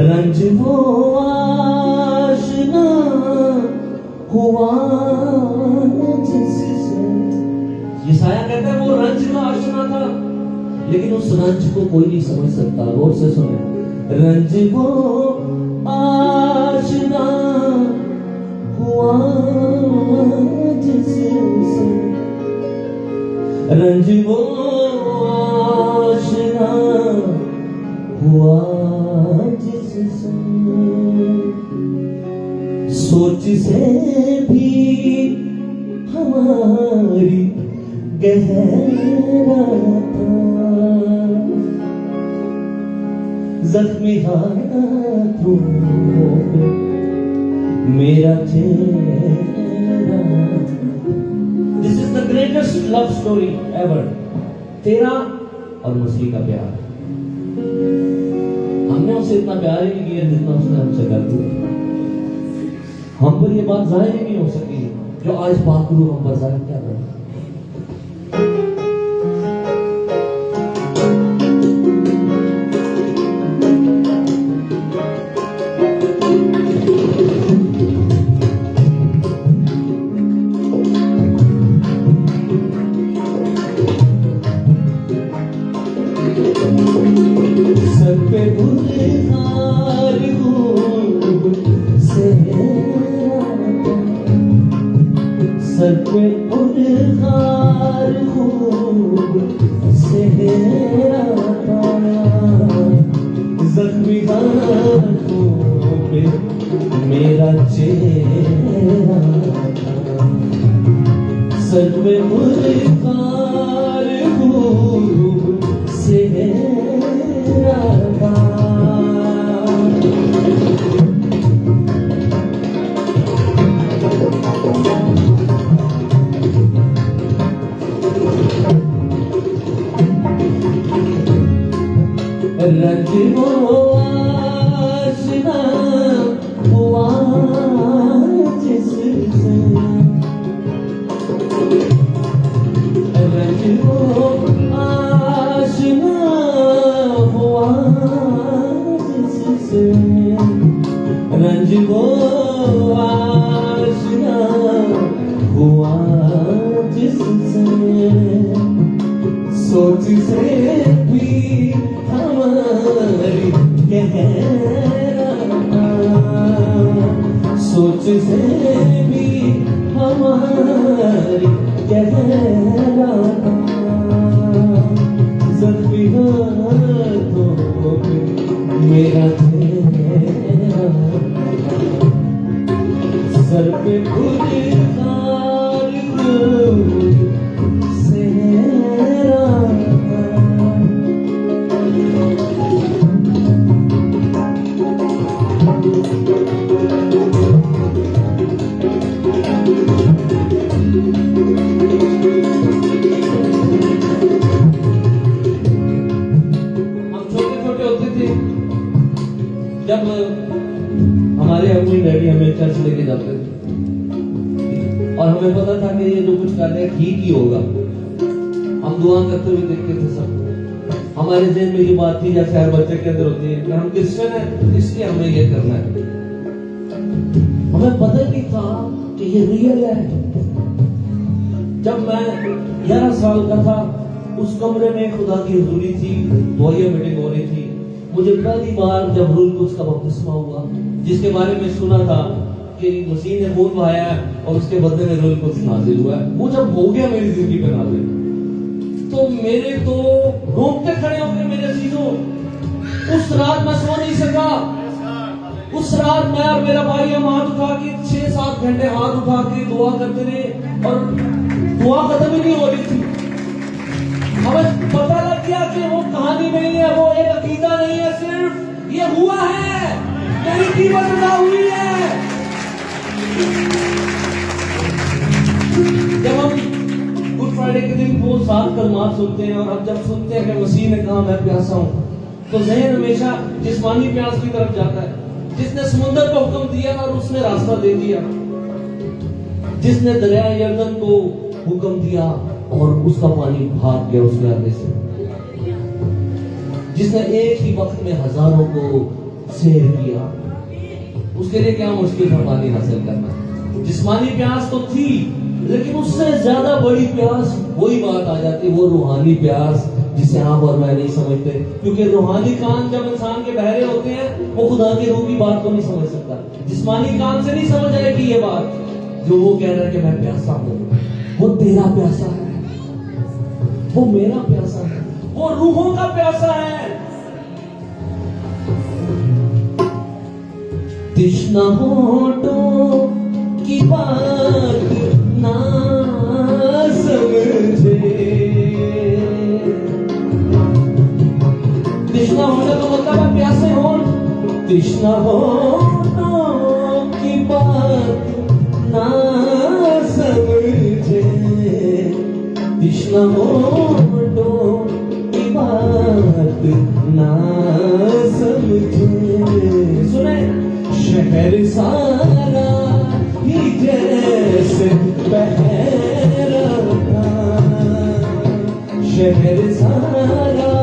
रंज वो आशना हुआ जिससे। यशायाह कहता है वो रंज का आशना था, लेकिन उस रंज को कोई नहीं समझ सकता। गौर से सुने, रंज वो आशना हुआ जिससे, रंज वो आशना हुआ जिससे, सोच से भी हमारी गहरा था, जख्मी हाथों पे मेरा चेहरा। This is the greatest love story ever, तेरा और मसीह का प्यार। हमने उसे इतना प्यार ही नहीं किया जितना उसने हमसे कर दिया। हम पर ये बात जाहिर ही नहीं हो सकी जो आज पाक रूह हम पर जाहिर क्या कर। सर पे गुलजार खूब सेहरा, सर पे गुलजार खूब सेहरा, जख्मी हाथों पे मेरा चेहरा, सर पे गुलजार खूब सेहरा। रंज वो आशना हुआ जिससे, रंज वो आशना हुआ जिससे, रंज वो आशना हुआ जिससे, सोच से भी हमारी गहरा, सोच से भी हमारी गहरा, जख्मी हाथों पे मेरा चेहरा, सर पे गुलजार खूब सेहरा। जब हमारे अपनी डैडी हमें चर्च लेके जाते थे और हमें पता था कि ये जो कुछ कर रहे हैं ठीक ही होगा, हम दुआ करते हुए देखते थे सब। हमारे जेब में ये बात थी जैसे हर बच्चे के अंदर होती है कि हम क्रिश्चियन हैं इसलिए हमें ये करना है। हमें पता नहीं था कि ये रियल है। जब मैं 11 साल का था, उस कमरे में खुदा की हुजूरी थी, दुआया मीटिंग हो रही थी। मुझे पहली बार जब रूह कुद्स का बपतिस्मा हुआ, जिसके बारे में सुना था कि मसीह ने खून बहाया और उसके बदले में रूह कुद्स नाजिल हुआ है, वो जब हो गया मेरी जिंदगी पे नाजिल, तो मेरे तो रोंगटे खड़े हो गए मेरे अजीजों। उस रात मैं सो नहीं सका। उस रात मैं और मेरा भाई हम हाथ उठा के 6-7 घंटे हाथ उठा के दुआ करते रहे और दुआ खत्म ही नहीं हो रही थी। हमें पता लग गया कि वो कहानी नहीं है, वो एक अकीदा नहीं है, सिर्फ ये हुआ है, मेरी कीमत अदा हुई है। जब हम गुड फ्राइडे के दिन वो 7 कलमात सुनते हैं और हम जब सुनते हैं कि मसीह ने कहा मैं प्यासा हूं, तो ज़हन हमेशा जिस्मानी प्यास की तरफ जाता है, जिसने समुद्र को हुक्म दिया और उसने रास्ता दे दिया। जिसने दरिया यर्दन को हुक्म दिया और उसका पानी भाग गया उसके आगे से, जिसने एक ही वक्त में हजारों को सैर किया, उसके लिए क्या मुश्किल था पानी हासिल करना। जिस्मानी प्यास तो थी, लेकिन उससे ज्यादा बड़ी प्यास, वही बात आ जाती, वो रूहानी प्यास जिसे आप और मैं नहीं समझते, क्योंकि रूहानी कान जब इंसान के बहरे होते हैं वो खुदा के रूह की बात को नहीं समझ सकता। जिस्मानी कान से नहीं समझ आएगी ये बात जो वो कह रहा है कि मैं प्यासा हूं। वो तेरा प्यासा है, वो मेरा प्यासा है, वो रूहों का प्यासा है। तृष्णा होठों की बात ना समझे, तृष्णा होने का मतलब है प्यासे होठ। तृष्णा होठों की बात ना समझे, तृष्णा होठों की बात ना समझे। सुने, शहर सारा ही जैसे बह रहा, शहर सारा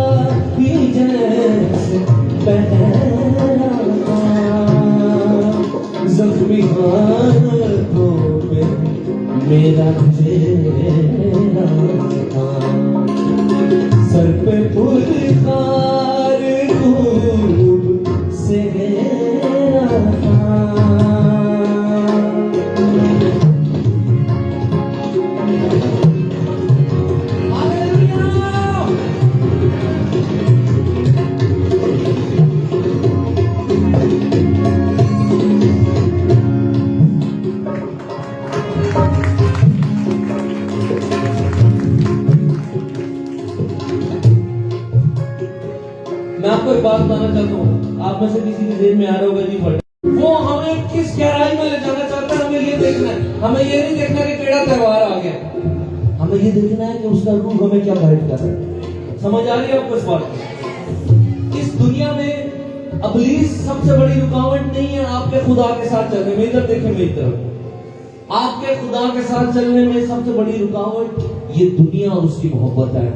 ही जैसे बह रहा, जख्मी हाथों पे मेरा चेहरा था, सर पे पुरखार खूब से मैं आपको एक बात बताना चाहता हूँ, आप में से किसी के जेब में आ रहा होगा जी फट, वो हमें किस गहराई में ले जाना चाहता है, हमें ये देखना है। हमें ये नहीं देखना कि केड़ा त्योहार आ गया, हमें ये देखना है कि उसका रूह हमें क्या गाइड कर रहा है। समझ आ रही है आपको इस बात? इस दुनिया में इब्लीस सबसे बड़ी रुकावट नहीं है आपके खुदा के साथ चलने में। इधर देखें मेरी तरफ, आपके खुदा के साथ चलने में सबसे बड़ी रुकावट ये दुनिया और उसकी मोहब्बत है।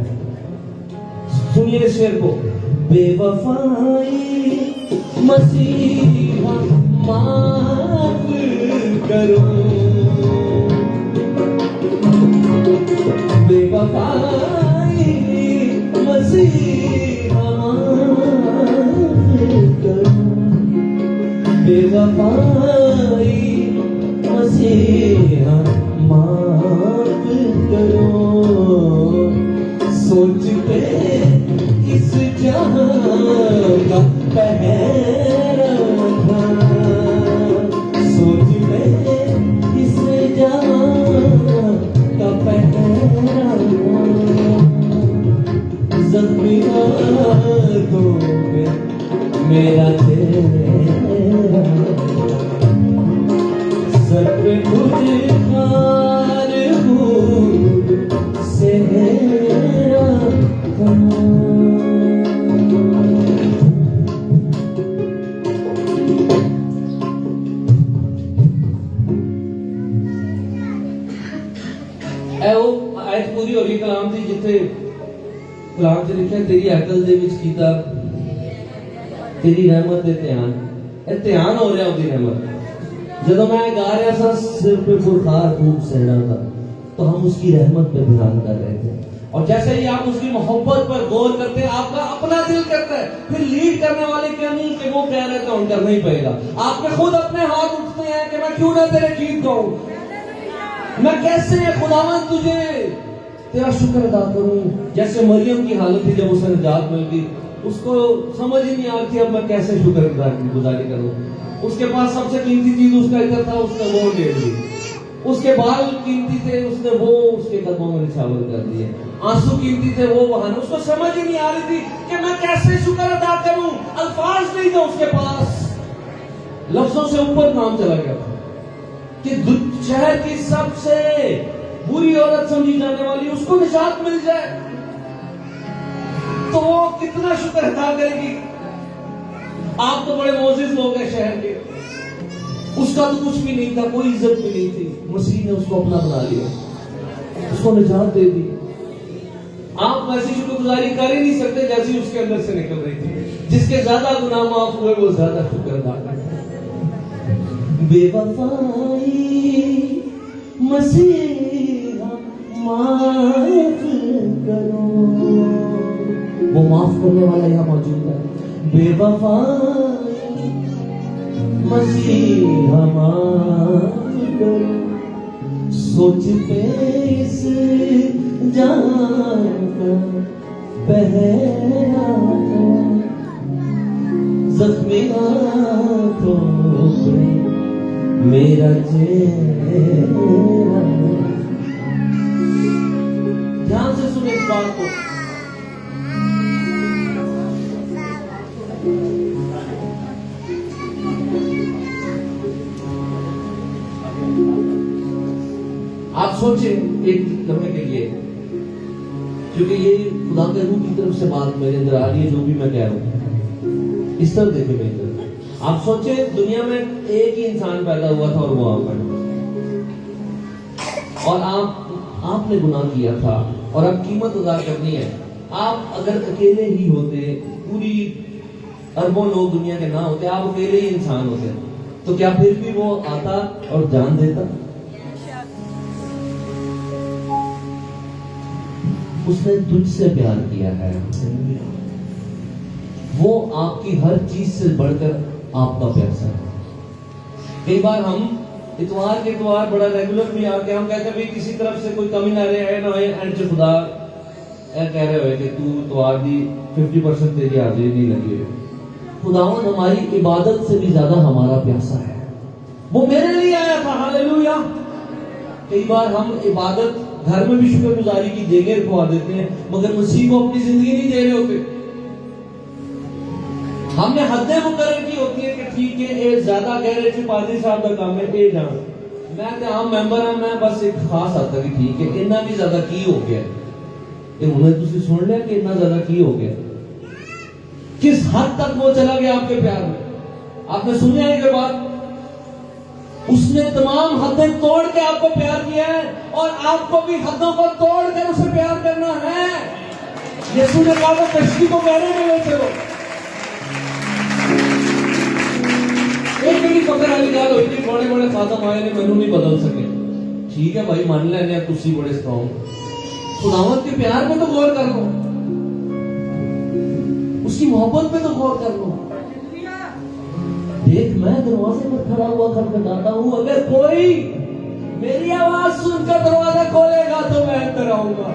सुनिए इस शेर को, बेवफाई मसीहा माफ करो, बेवफाई मसीहा माफ करो, बेवफाई मसीहा माफ करो, सोच के इस जहां का पहरा था, सोच में इस जहां का पहरा, जख्मी हाथों में मेरा चेहरा, सर पे कुछ खार खूब से आयत पूरी हो गई कलाम की, जिथे कलाम च लिखा तेरी अकल दे विच कीता तेरी रहमत दे ध्यान, ध्यान हो रहा उसकी रहमत। जब मैं गा रहा था सिर पे फुरखार खूब सहरा था, तो हम उसकी रहमत पे ध्यान कर रहे थे। और जैसे ही आप उसकी मोहब्बत पर गौर करते हैं, आपका अपना दिल करता है, फिर लीड करने वाले क्या नहीं कि वो कह रहे तो हम करना ही पड़ेगा। आपके खुद अपने हाथ उठते हैं कि मैं क्यों ना तेरे गीत गाऊं, मैं कैसे खुदावन तुझे तेरा शुक्र अदा करूं। जैसे मरियम की हालत थी जब उसे निजात मिल गई, उसको समझ ही नहीं आ रही थी अब मैं कैसे शुक्र गुजारी करूं। उसके पास सबसे कीमती चीज उसका इधर था, उसने वो दे दी। उसके बाल कीमती थे, उसने वो उसके कदमों में निछावर कर दिए। आंसू कीमती थे, वो बहाने। उसको समझ ही नहीं आ रही थी कि मैं कैसे शुक्र अदा करूं। अल्फाज नहीं थे उसके पास, लफ्जों से ऊपर काम चला गया था कि शहर की सबसे बुरी औरत समझी जाने वाली उसको निजात मिल जाए, तो वो कितना शुक्र अदा करेगी। आप तो बड़े मोजिज लोग हैं शहर के, उसका तो कुछ भी नहीं था, कोई इज्जत भी नहीं थी, मसीह ने उसको अपना बना लिया, उसको निजात दे दी। आप वैसी शुक्रगुजारी कर ही नहीं सकते जैसी उसके अंदर से निकल रही थी। जिसके ज्यादा गुनाह माफ हुए वो ज्यादा शुक्र अदा करता है। बेवफाई मसीहा माफ करो, वो माफ करने वाला यहाँ मौजूद है। बेवफाई मसीहा माफ करो, सोचते इस जान का पहरा जख्मी आंखों पे मेरा चेहरा। ध्यान से सुने इस बात को। आप सोचे एक लम्हे के लिए, क्योंकि ये खुदा के रूह की तरफ से बात मेरे अंदर आ रही है, जो भी मैं कह रहा हूं इस तरह देखे मेरे अंदर। आप सोचे दुनिया में एक ही इंसान पैदा हुआ था और वो आप है, और आपने गुनाह किया था और अब कीमत अदा करनी है। आप अगर अकेले ही होते, पूरी अरबों लोग दुनिया के ना होते, आप अकेले ही इंसान होते, तो क्या फिर भी वो आता और जान देता? उसने तुझसे प्यार किया है, वो आपकी हर चीज से बढ़कर आपका प्यासा है। कई बार हम इतवार के इतवार बड़ा रेगुलर भी आके हम कहते हैं भाई किसी तरफ से कोई कमी ना रहे, ना एंड से खुदा कह रहे हो कि तू इतवार दी 50% तेरी हाजिरी नहीं लगी हुई। खुदावन हमारी इबादत से भी ज्यादा हमारा प्यासा है, वो मेरे लिए आया था। हालेलुया। कई बार हम इबादत घर में भी शुक्रगुजारी की देगे रखवा देते हैं, मगर मसीह को अपनी जिंदगी नहीं दे रहे होते। हमने हदें मुकर्रर की होती है कि ठीक है ये ज्यादा कह रहे थे पादरी साहब का काम है, ये जान मैं तो आम मेंबर हाँ, मैं बस एक खास हद तक ठीक है, इन्ना भी ज्यादा की हो गया। उन्हें तुझे सुन लिया कि इतना ज्यादा की हो गया, किस हद तक वो चला गया आपके प्यार में। आपने सुना है के बाद उसने तमाम हदें तोड़ के आपको प्यार किया है, और आपको भी हदों को तोड़कर उसे प्यार करना है। यीशु ने कहा कश्ती को गहरे में ले चलो। एक बड़ी फकर वाली गल हुई थी, बड़े बड़े खातम आए ने मैनू नहीं बदल सके। ठीक है भाई, मान लेने तुसी बड़े स्ट्रॉन्ग, खुदावंत के प्यार पे तो गौर कर लो, उसकी मोहब्बत पे तो गौर कर लो। देख मैं दरवाजे पर खड़ा हुआ खटखटाता हूं, अगर कोई मेरी आवाज सुनकर दरवाजा खोलेगा तो मैं अंदर आऊंगा।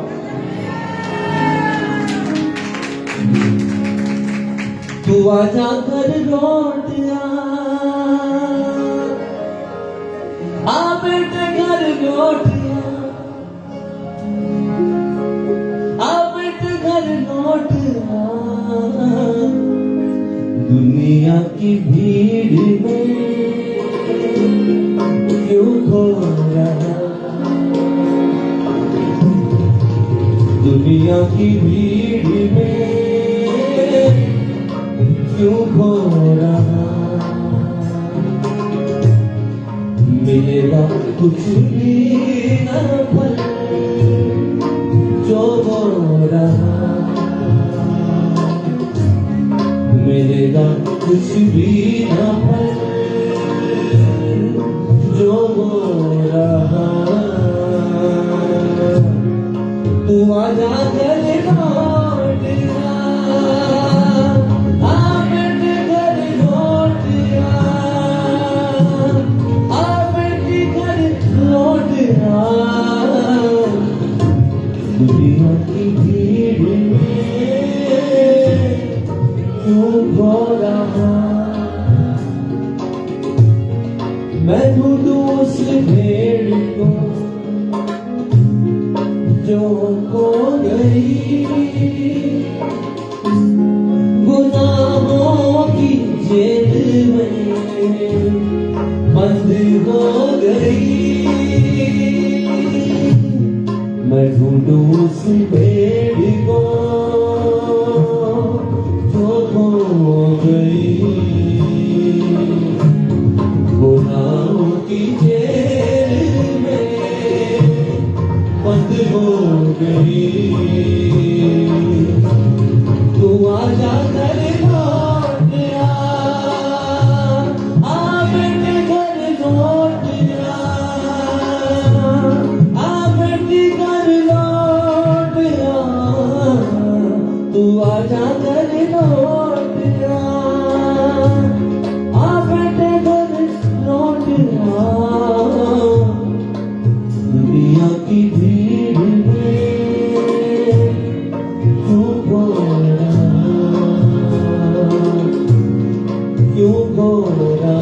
तू आजा घर लौट आ बेटे घर लौट आ बेटे घर लौट आ, दुनिया की भीड़ में क्यों खो रहा, दुनिया की भीड़ में क्यों खो रहा। मिलेगा कुछ भी न फल जो हो रहा, मिलेगा कुछ भी न फल जो हो रहा। तू आजा घर लौट आ बेटे घर लौट आ बेटे घर लौट आ, दुनिया की भीड़ में क्यों खो रहा। मैं ढूंढूं उस भेड़ को जो खो गई, गुनाहों की जेल में बंद हो गई। मैं ढूंढूं उस भेड़ को जो खो गई, गुनाह दुनिया की भीड़ में क्यों खो रहा, क्यों खो रहा,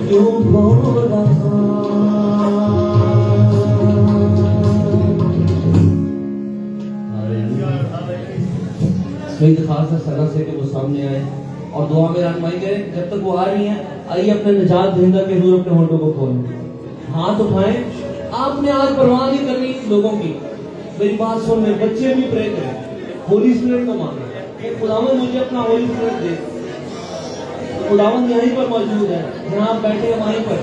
क्यों खो रहा। कई खास सलाह से कि वो सामने आए और दुआ में रहनुमाई करें। जब तक वो आ रही हैं, आइए अपने निजात दहिंदा के नूर अपने होठों को खोलें, हाथ उठाएं। आपने आज परवाह नहीं करनी लोगों की। मेरी बात सुन रहे बच्चे भी प्रे करें, होली स्पिरिट को मांगे कि खुदावंद मुझे अपना होली स्पिरिट दे। खुदावंद यहीं पर मौजूद है, जहां आप बैठे हैं वहीं पर।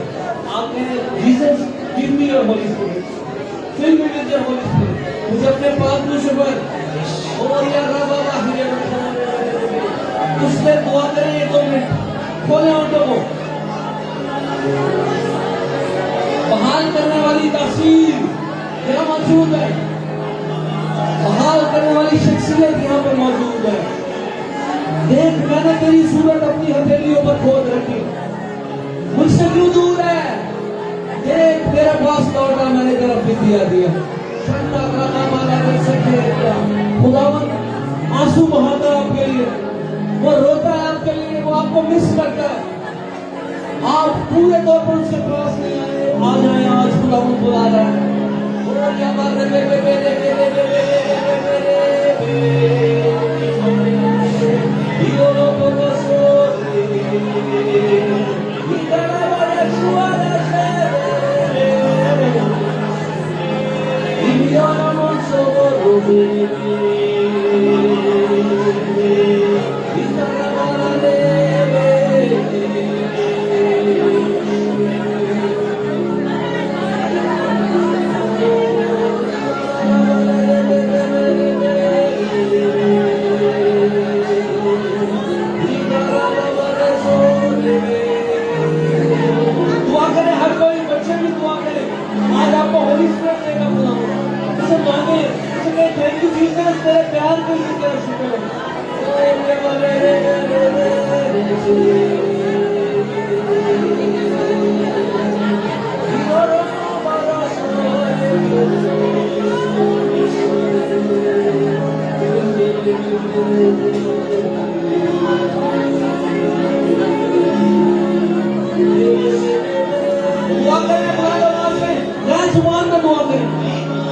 आप कहें Jesus give me your Holy Spirit, fill me with your Holy Spirit. मुझे अपने पाक में शुगर और या रबा उससे दुआ करें। 2 मिनट खोले ऑटो को। बहाल करने वाली तासीर यहाँ मौजूद है, बहाल करने वाली शख्सियत यहाँ पर मौजूद है। देख मैंने तेरी सूरत अपनी हथेलियों पर खोद रखी, मुझसे क्यों दूर है। देख तेरे पास लौटा, मैंने तेरा फिदिया दिया। खुदावंद आंसू बहाता है आपके लिए, वो रोता है आपके लिए, वो आपको मिस करता है। आप पूरे तौर पर उसके पास नहीं आए, आ जाए। आज खुदावंद बुला रहा है।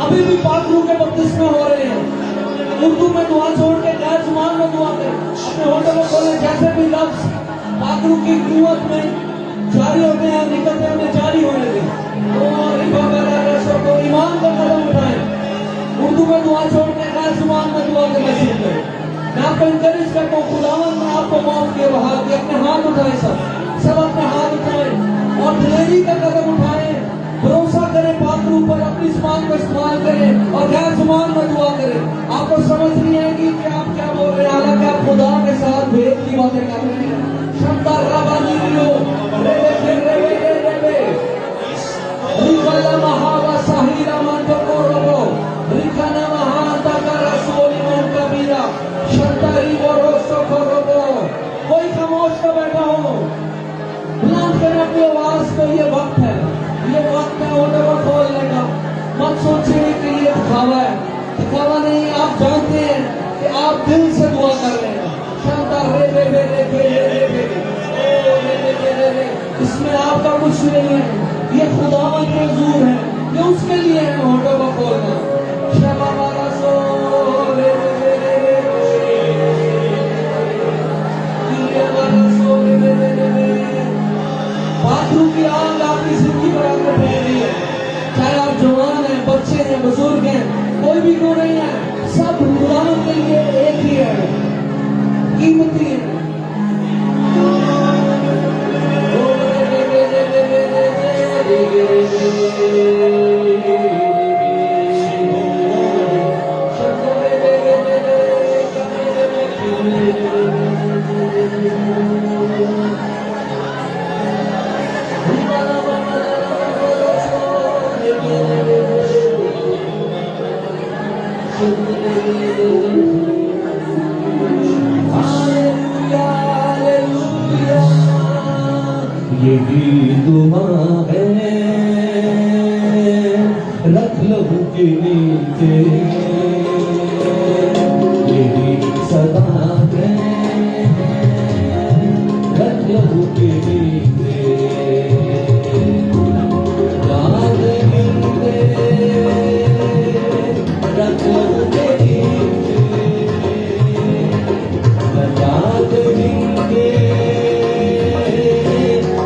अभी भी पाकरू के बपतिस्मे हो रहे हैं। उर्दू में दुआ छोड़ के गैर जुबान में दुआ करें। अपने होटल में खोले, जैसे भी लफ्ज पाकरू की कुव्वत में जारी होते हैं, निकलते हैं, जारी होने दें। तो ईमान का कदम उठाएं। उर्दू में दुआ छोड़ के गैर जुबान में दुआ करना शुरू करें। मैं आपको इंकरेज करता हूँ, खुदावंद ने आपको माफ किया, बहाल किया। अपने हाथ उठाए, सब अपने हाथ उठाए और दिलेरी का कदम उठाए। भरोसा करें पाकरू पर, अपनी जुबान को इस्तेमाल करें और गैर जुबान में दुआ करें। आपको समझ नहीं आएगी कि आप क्या बोल रहे हैं, हालांकि आप खुदा के साथ भेद की बातें कर रहे हैं। शब्दा रबा नीलो रेवे रेवे रेवे रिकला महावा साहिरा मंतो कोरो रिकना महाता का रसूल मन कबीरा शब्दारी बोरोसो कोरो। कोई खामोश का बैठा हो, बुलंद करें अपनी आवाज को। ये वक्त है, ये वक्त है ऑर्डर को खोलने का। मत सोचिए कि ये दिखावा है, दिखावा नहीं। आप जानते हैं कि आप दिल से दुआ कर रहे हैं। इसमें आपका कुछ नहीं है, ये खुदावंद के हुजूर है, ये उसके लिए है ऑर्डर को खोलना। पाकरू की आग आपकी जिंदगी पर आकर फैल रही है। चाहे आप जवान हैं, बच्चे हैं, बुजुर्ग हैं, कोई भी क्यों नहीं है, सब खुदावंद के लिए एक ही है, कीमती है। यही दुआ है, रख लहू के नीचे, यही सदा है, रख लहू के नीचे, याद मिलते, रख लहू के नीचे, याद मिलते,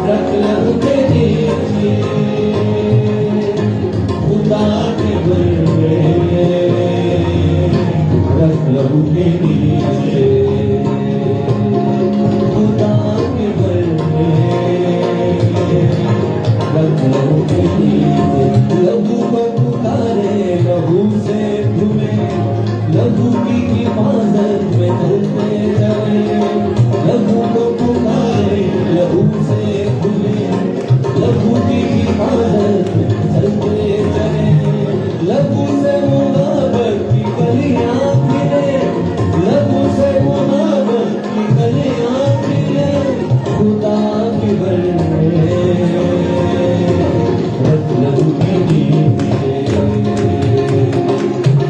रख लहू के नीचे, खुदा के घर में रख लहू के नीचे, खुदा के घर में रख लहू के नीचे, लहू को पुकारे लहू से धुले, लहू की हिफाजत में चलते चले, लहू को पुकारे लहू से धुले, लहू की हिफाजत में चलते चले, लहू से मुनाबत की गलियां मिले, लहू से मुनाबत की गलियां मिले, खुदा के घर में रख लहू के नीचे,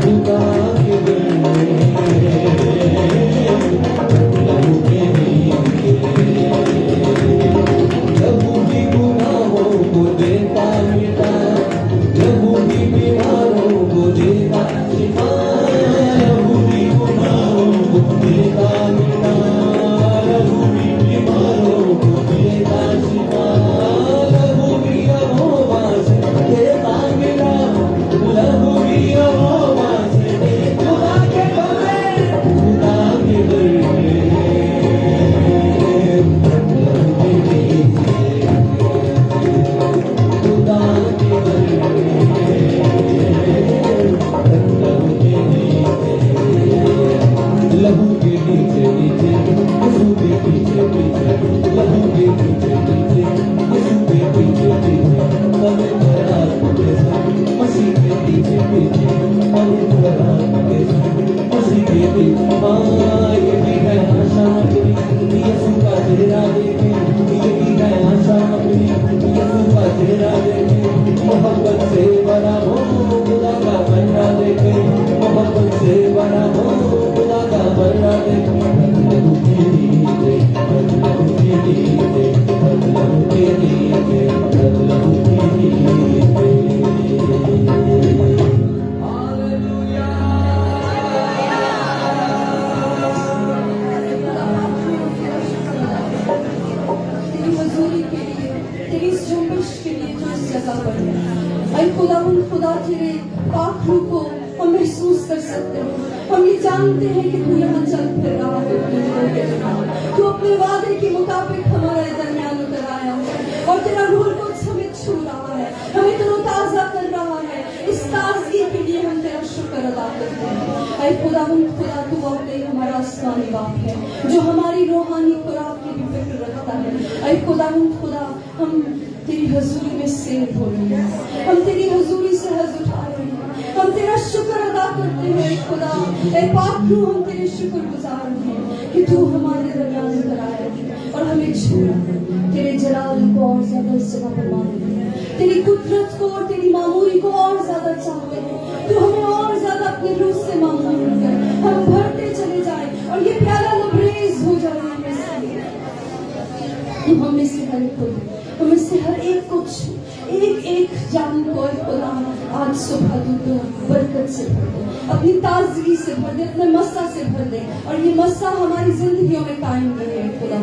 खुदा के घर में रख लहू के नीचे, लहू की गुनाहों को देता मिटा, लहू की बीमारों को देता शिफा, लहू की गुनाहों को देता मिटा, लहू की बीमारों को देता शिफा, लहू की आवाज़ से देता मिला, लहू की आवाज़ से देता, खुदा के घर में, खुदा के घर में रख लहू के नीचे, खुदा के घर में रख लहू के नीचे, लहू के नीचे नीचे, यीशु के पीछे पीछे, लहू के पीछे पीछे, यीशु के पीछे पीछे, पवित्र आत्मा के संग, मसीह के पीछे पीछे, पवित्र आत्मा के संग, मसीह के पीछे, हाँ ये भी है आशा अपनी, यीशु का चेहरा देखे, ये भी है आशा अपनी, यीशु का चेहरा देखे, मोहब्बत से बड़ा हो खुदा का बना देखे, मोहब्बत से बड़ा हो खुदा का बना देखे, लहू के नीचे, लहू के नीचे, लहू के नीचे, लहू के नीचे, हालेलुया। तेरी मजदूरी के लिए, तेरी इस जुम्बिश के लिए जो इस जगह पर है, ऐ खुदा तेरे पाक रूह को हम महसूस कर सकते हैं। हम ये जानते हैं कि तू यहाँ चल फिर रहा है अपने लोगों के दरमियान। तू अपने वादे के मुताबिक हमारे दरमियान उतर आया है और तेरा रूह कुछ हमें छू रहा है, हमें तरोताजा कर रहा है। इस ताजगी के लिए हम तेरा शुक्र अदा करते हैं। ऐ खुदा तू वाकई हमारा आसमानी बाप है जो हमारी रूहानी खुराक की भी फिक्र रखता है। ऐ खुदा हम तेरी हजूरी में सेर हो रहे हैं, हम तेरी हजूरी से हज उठा रहे हैं, हम तेरा शुक्र अदा करते हैं। खुदा ऐ पाक रूह हम तेरे शुक्र गुजार हैं कि तू हमारे दरमियान उतर आया है और हमें छूया, तेरे जलाल को और ज्यादा इस जगह पर मानते हैं, तेरी कुदरत को और तेरी मामूरी को और ज्यादा चाहते हैं। तू हमें और ज्यादा अपने रूह से मामूल कर हम भरते चले जाए और ये प्याला लबरेज हो जाए हमें से हर एक को, हमें से हर एक कुछ एक जान को खुदा आज सुबह तू बरकत से भर दे, अपनी ताजगी से भर दे, अपने मस्सा से भर दे और ये मस्सा हमारी जिंदगियों में कायम रहे। खुदा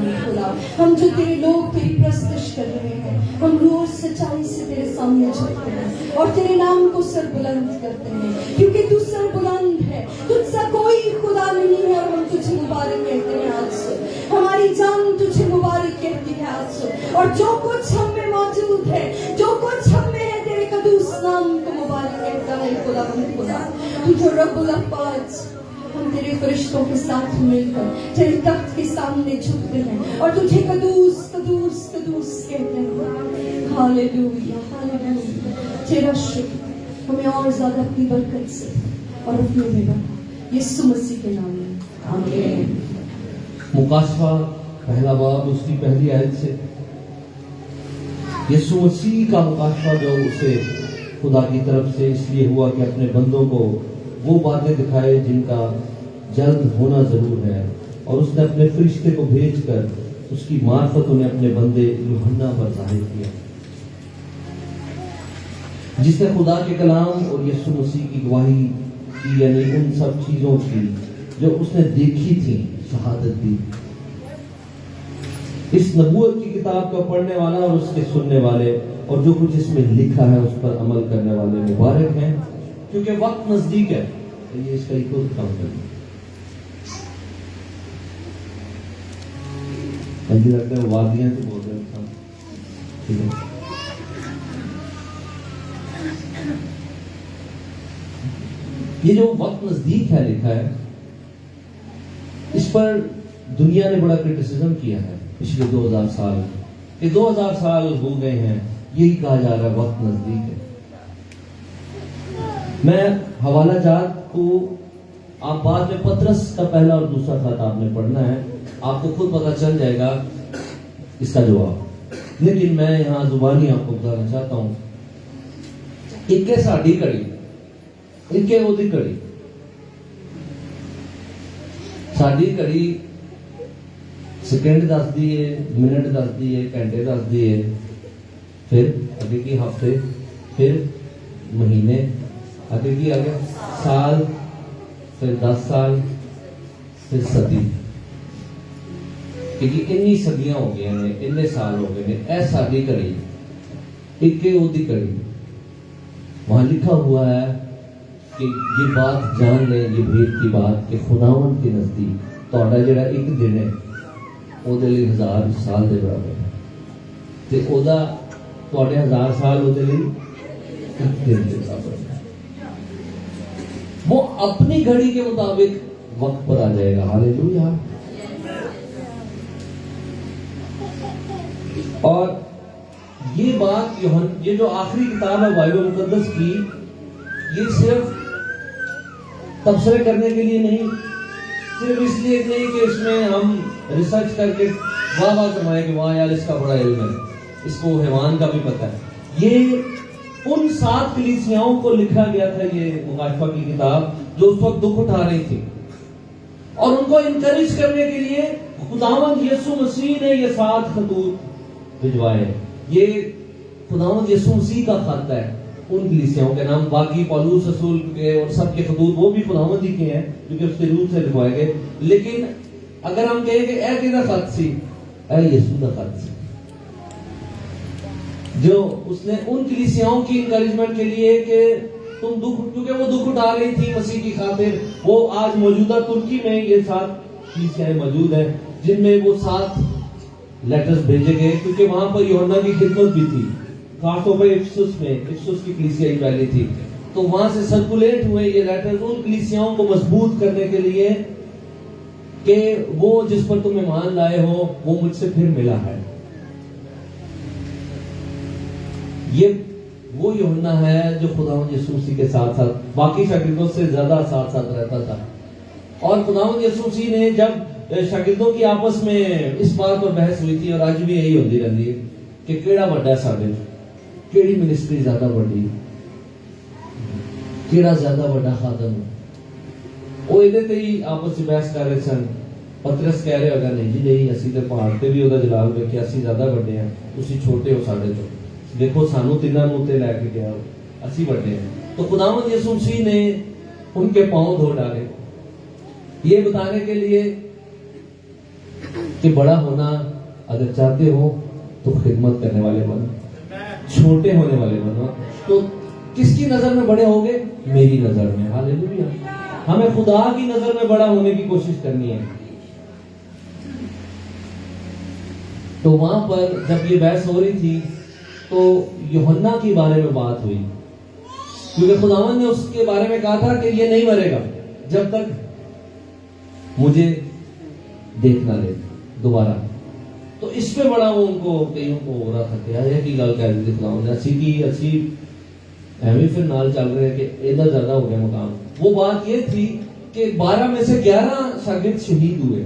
हम जो तेरे लोग तेरी प्रस्तुत कर रहे हैं, हम रोज सच्चाई से तेरे सामने झुकते हैं और तेरे नाम को सर बुलंद करते हैं क्योंकि तू सर बुलंद है, तुझसा कोई खुदा नहीं है और हम तुझे मुबारक कहते हैं। आज से हमारी जान तुझे मुबारक कहती है आज से, और जो कुछ हम में मौजूद है, जो कुछ हम में है, तेरे कदूस नाम को मुबारक कहता है। खुदा तू जो रब्बुल अफ़वाज, हम तेरे फरिश्तों के साथ मिलकर तेरे तख्त के सामने झुकते हैं और तुझे कदूस कदूस कदूस कहते हैं। हालेलुया हालेलुया, तेरा शुक्र हमें और ज्यादा अपनी बरकत से और अपने बेटा यीशु मसीह के नाम में आमीन। मुकाशवा पहला बाब उसकी पहली आयत से यीशु मसीह का मुकाशफा जो उसे खुदा की तरफ से इसलिए हुआ कि अपने बंदों को वो बातें दिखाए जिनका जल्द होना जरूर है, और उसने अपने फरिश्ते को भेजकर उसकी मार्फत उन्हें अपने बंदे यूहन्ना पर जाहिर किया, जिसने खुदा के कलाम और यीशु मसीह की गवाही की, यानी उन सब चीजों की जो उसने देखी थी शहादत दी। इस नबूवत की किताब का पढ़ने वाला और उसके सुनने वाले और जो कुछ इसमें लिखा है उस पर अमल करने वाले मुबारक हैं, क्योंकि वक्त नजदीक है। तो ये इसका एक और काम करना मुझे लगता है वादियां से बोल रहे हैं। ठीक है, ये जो वक्त नजदीक है लिखा है, इस पर दुनिया ने बड़ा क्रिटिसिज्म किया है पिछले 2000 साल के 2000 साल हो गए हैं, यही कहा जा रहा है वक्त नजदीक है। मैं हवाला जात को आप बाद में पतरस का पहला और दूसरा खत आपने पढ़ना है, आपको खुद पता चल जाएगा इसका जवाब, लेकिन मैं यहां जुबानी आपको बताना चाहता हूं। इनके साड़ी कड़ी, इनके ओदी कड़ी, साड़ी कड़ी सेकंड दस दी है, मिनट दस दी है, घंटे दस दी है, फिर अगे की हफ्ते, फिर महीने, अगे की आगे साल, फिर 10 साल, फिर सदी, क्योंकि इन्नी सदियां हो गई ने, इन्ने साल हो गए ने। ऐ साड़ी कड़ी, इक्के ओदी कड़ी, वहां लिखा हुआ है कि ये बात जान ले, ये भेद की बात कि खुदावन के नजदीक तोड़ा जड़ा एक दिन है ਉਹਦੇ ਲਈ 1000 साल ਦੇ बराबर है, ਤੇ ਉਹਦਾ ਤੁਹਾਡੇ 1000 साल ਉਹਦੇ ਲਈ एक दिन के बराबर है। वो अपनी घड़ी के मुताबिक वक्त पर आ जाएगा। हालेलुया। और ये बात ये जो आखिरी किताब है बाइबल मुकद्दस की, ये सिर्फ तबसरे करने के लिए नहीं, सिर्फ इसलिए नहीं कि इसमें हम रिसर्च करके वाह वाह कमाए कि वाह यार इसका बड़ा इल्म है, इसको हैवान का भी पता है। ये उन 7 कलीसियाओं को लिखा गया था, ये मुकाशफा की किताब, जो उस वक्त दुख उठा रही थी, और उनको इनकरेज करने के लिए खुदावंद यीशु मसीह ने ये 7 खतूत भिजवाए। ये खुदावंद यीशु मसीह का खत है उन कलीसियाओं के नाम। बाकी पौलुस रसूल के और सबके खतूत वो भी खुदावंद ही के हैं, क्योंकि उसके रूप से लिखवाए गए। लेकिन अगर हम कहें कि ऐ किदा खत सी, ऐ यीशु का खत सी, जो उसने उन कलीसियाओं की इंकरेजमेंट के लिए कि तुम दुख, क्योंकि वो दुख उठा रही थी मसीह की खातिर। वो आज मौजूदा तुर्की में ये 7 कलीसियाएं मौजूद हैं, जिनमें वो 7 लेटर्स भेजे गए, क्योंकि वहां पर यूहन्ना की खिदमत भी थी। खासतौर पर इफिसुस में, इफिसुस की कलीसिया ही पहली थी, तो वहां से सर्कुलेट हुए ये लेटर्स उन कलीसियाओं को मजबूत करने के लिए कि वो जिस पर तुम ईमान लाए हो वो मुझसे फिर मिला है। ये वो यूहन्ना है जो खुदावंद यीशु मसीह के साथ साथ बाकी शागिर्दों से ज्यादा साथ साथ रहता था। और खुदावंद यीशु मसीह ने जब शागिर्दों की आपस में इस बात पर बहस हुई थी, और आज भी यही होती रहती है कि केड़ा बड़ा साबित, केड़ी मिनिस्ट्री ज्यादा बड़ी, केड़ा ज्यादा बड़ा खादम, वो ਇਹਦੇ ਤੇ ਹੀ आपस में बहस कर रहे सन। पतरस कह रहे होगा नहीं जी नहीं, ਅਸੀਂ ਤੇ ਪਹਾੜ ਤੇ ਵੀ ਉਹਦਾ ਜਲਾਲ ਵੇਖਿਆ, ਅਸੀਂ ਜ਼ਿਆਦਾ ਵੱਡੇ ਆ, ਤੁਸੀਂ ਛੋਟੇ ਹੋ ਸਾਡੇ ਤੋਂ, देखो सानू तिन्ना नूं ते लेके गया, ਅਸੀਂ ਵੱਡੇ हैं। तो खुदावंद यीशु मसीह ने उनके पांव धो डाले, ये बताने के लिए कि बड़ा होना अगर चाहते हो तो खिदमत करने वाले बनो, छोटे होने वाले बनो। तो किसकी नजर में बड़े होगे? मेरी नजर में। हालेलुया। हमें खुदा की नजर में बड़ा होने की कोशिश करनी है। तो वहां पर जब ये बहस हो रही थी तो यूहन्ना के बारे में बात हुई, क्योंकि खुदावंद ने उसके बारे में कहा था कि ये नहीं मरेगा जब तक मुझे देख ना ले दोबारा। तो इस पे बड़ा वो उनको कईयों को हो रहा था कि यार की गल कह रही थी खुदावंद ने, अच्छी एवं फिर नाल चल रहे हैं कि इधर ज्यादा हो गया मुकाम। वो बात ये थी कि 12 में से 11 शागिर्द शहीद हुए,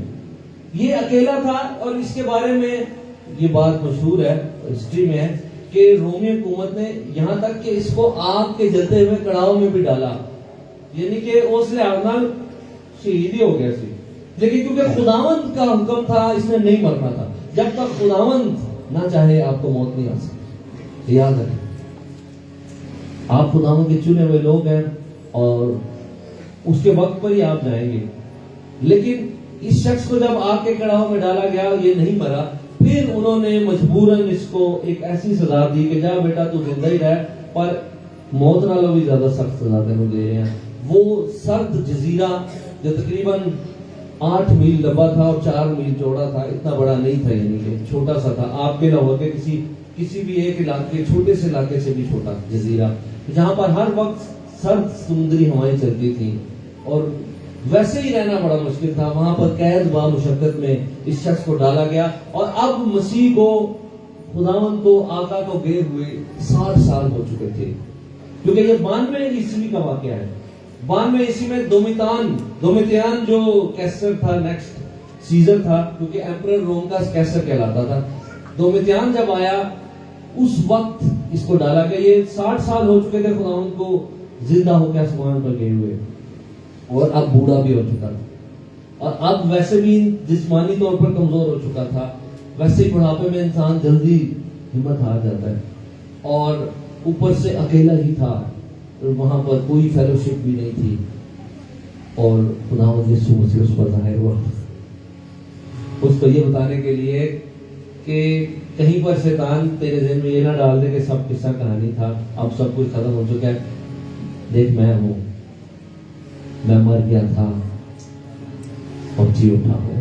ये अकेला था। और इसके बारे में ये बात मशहूर है, हिस्ट्री में है कि रोमी हुकूमत ने यहाँ तक कि इसको आग के जलते हुए कड़ाव में भी डाला, यानी कि उस लिहाज नाल शहीद ही हो गया सी। लेकिन क्योंकि खुदावंद का हुक्म था, इसने नहीं मरना था। जब तक खुदावंद ना चाहे आपको मौत नहीं आ सकती। याद रखें, आप खुदावंद के चुने हुए लोग हैं और उसके वक्त पर ही आप जाएंगे। लेकिन इस शख्स को जब आग के कड़ाव में डाला गया, ये नहीं मरा, फिर उन्होंने मजबूरन इसको एक ऐसी सजा दी कि जा बेटा तू जिंदा ही रह, पर मौत नालों भी ज्यादा सख्त सजा तेन दे रहे हैं। वो सर्द जजीरा जो तकरीबन 8 मील लंबा था और 4 मील चौड़ा था, इतना बड़ा नहीं था, यानी कि छोटा सा था। आपके लाहौर के किसी भी एक इलाके, छोटे से इलाके से भी छोटा जजीरा, जहां पर हर वक्त सर्द समुद्री हवाएं चलती थी और वैसे ही रहना बड़ा मुश्किल था। वहां पर कैद बा मुशक्कत में इस शख्स को डाला गया और अब मसीह को, खुदावंद को, आका को गए हुए 60 साल हो चुके थे। क्योंकि ये 92 ईस्वी का वाकया है। 92 ईस्वी में डोमिटियान जो कैसर था, नेक्स्ट सीजर था, क्योंकि एम्परर रोम का कैसर कहलाता था। डोमिटियान जब आया उस वक्त इसको डाला गया। ये 60 साल हो चुके थे खुदावंद को जिंदा होकर आसमान पर गए हुए, और अब बूढ़ा भी हो चुका था और अब वैसे भी जिस्मानी तौर पर कमजोर हो चुका था। वैसे ही बुढ़ापे में इंसान जल्दी हिम्मत हार जाता है और ऊपर से अकेला ही था और वहां पर कोई फेलोशिप भी नहीं थी। और खुदावंद यीशु मसीह उस पर जाहिर हुआ, उसको ये बताने के लिए कि कहीं पर शैतान तेरे ज़हन में ये ना डाल दे कि सब किस्सा कहानी था, अब सब कुछ खत्म हो चुका है। देख, मैं हूं, मैं मर गया था और जी उठा हूं।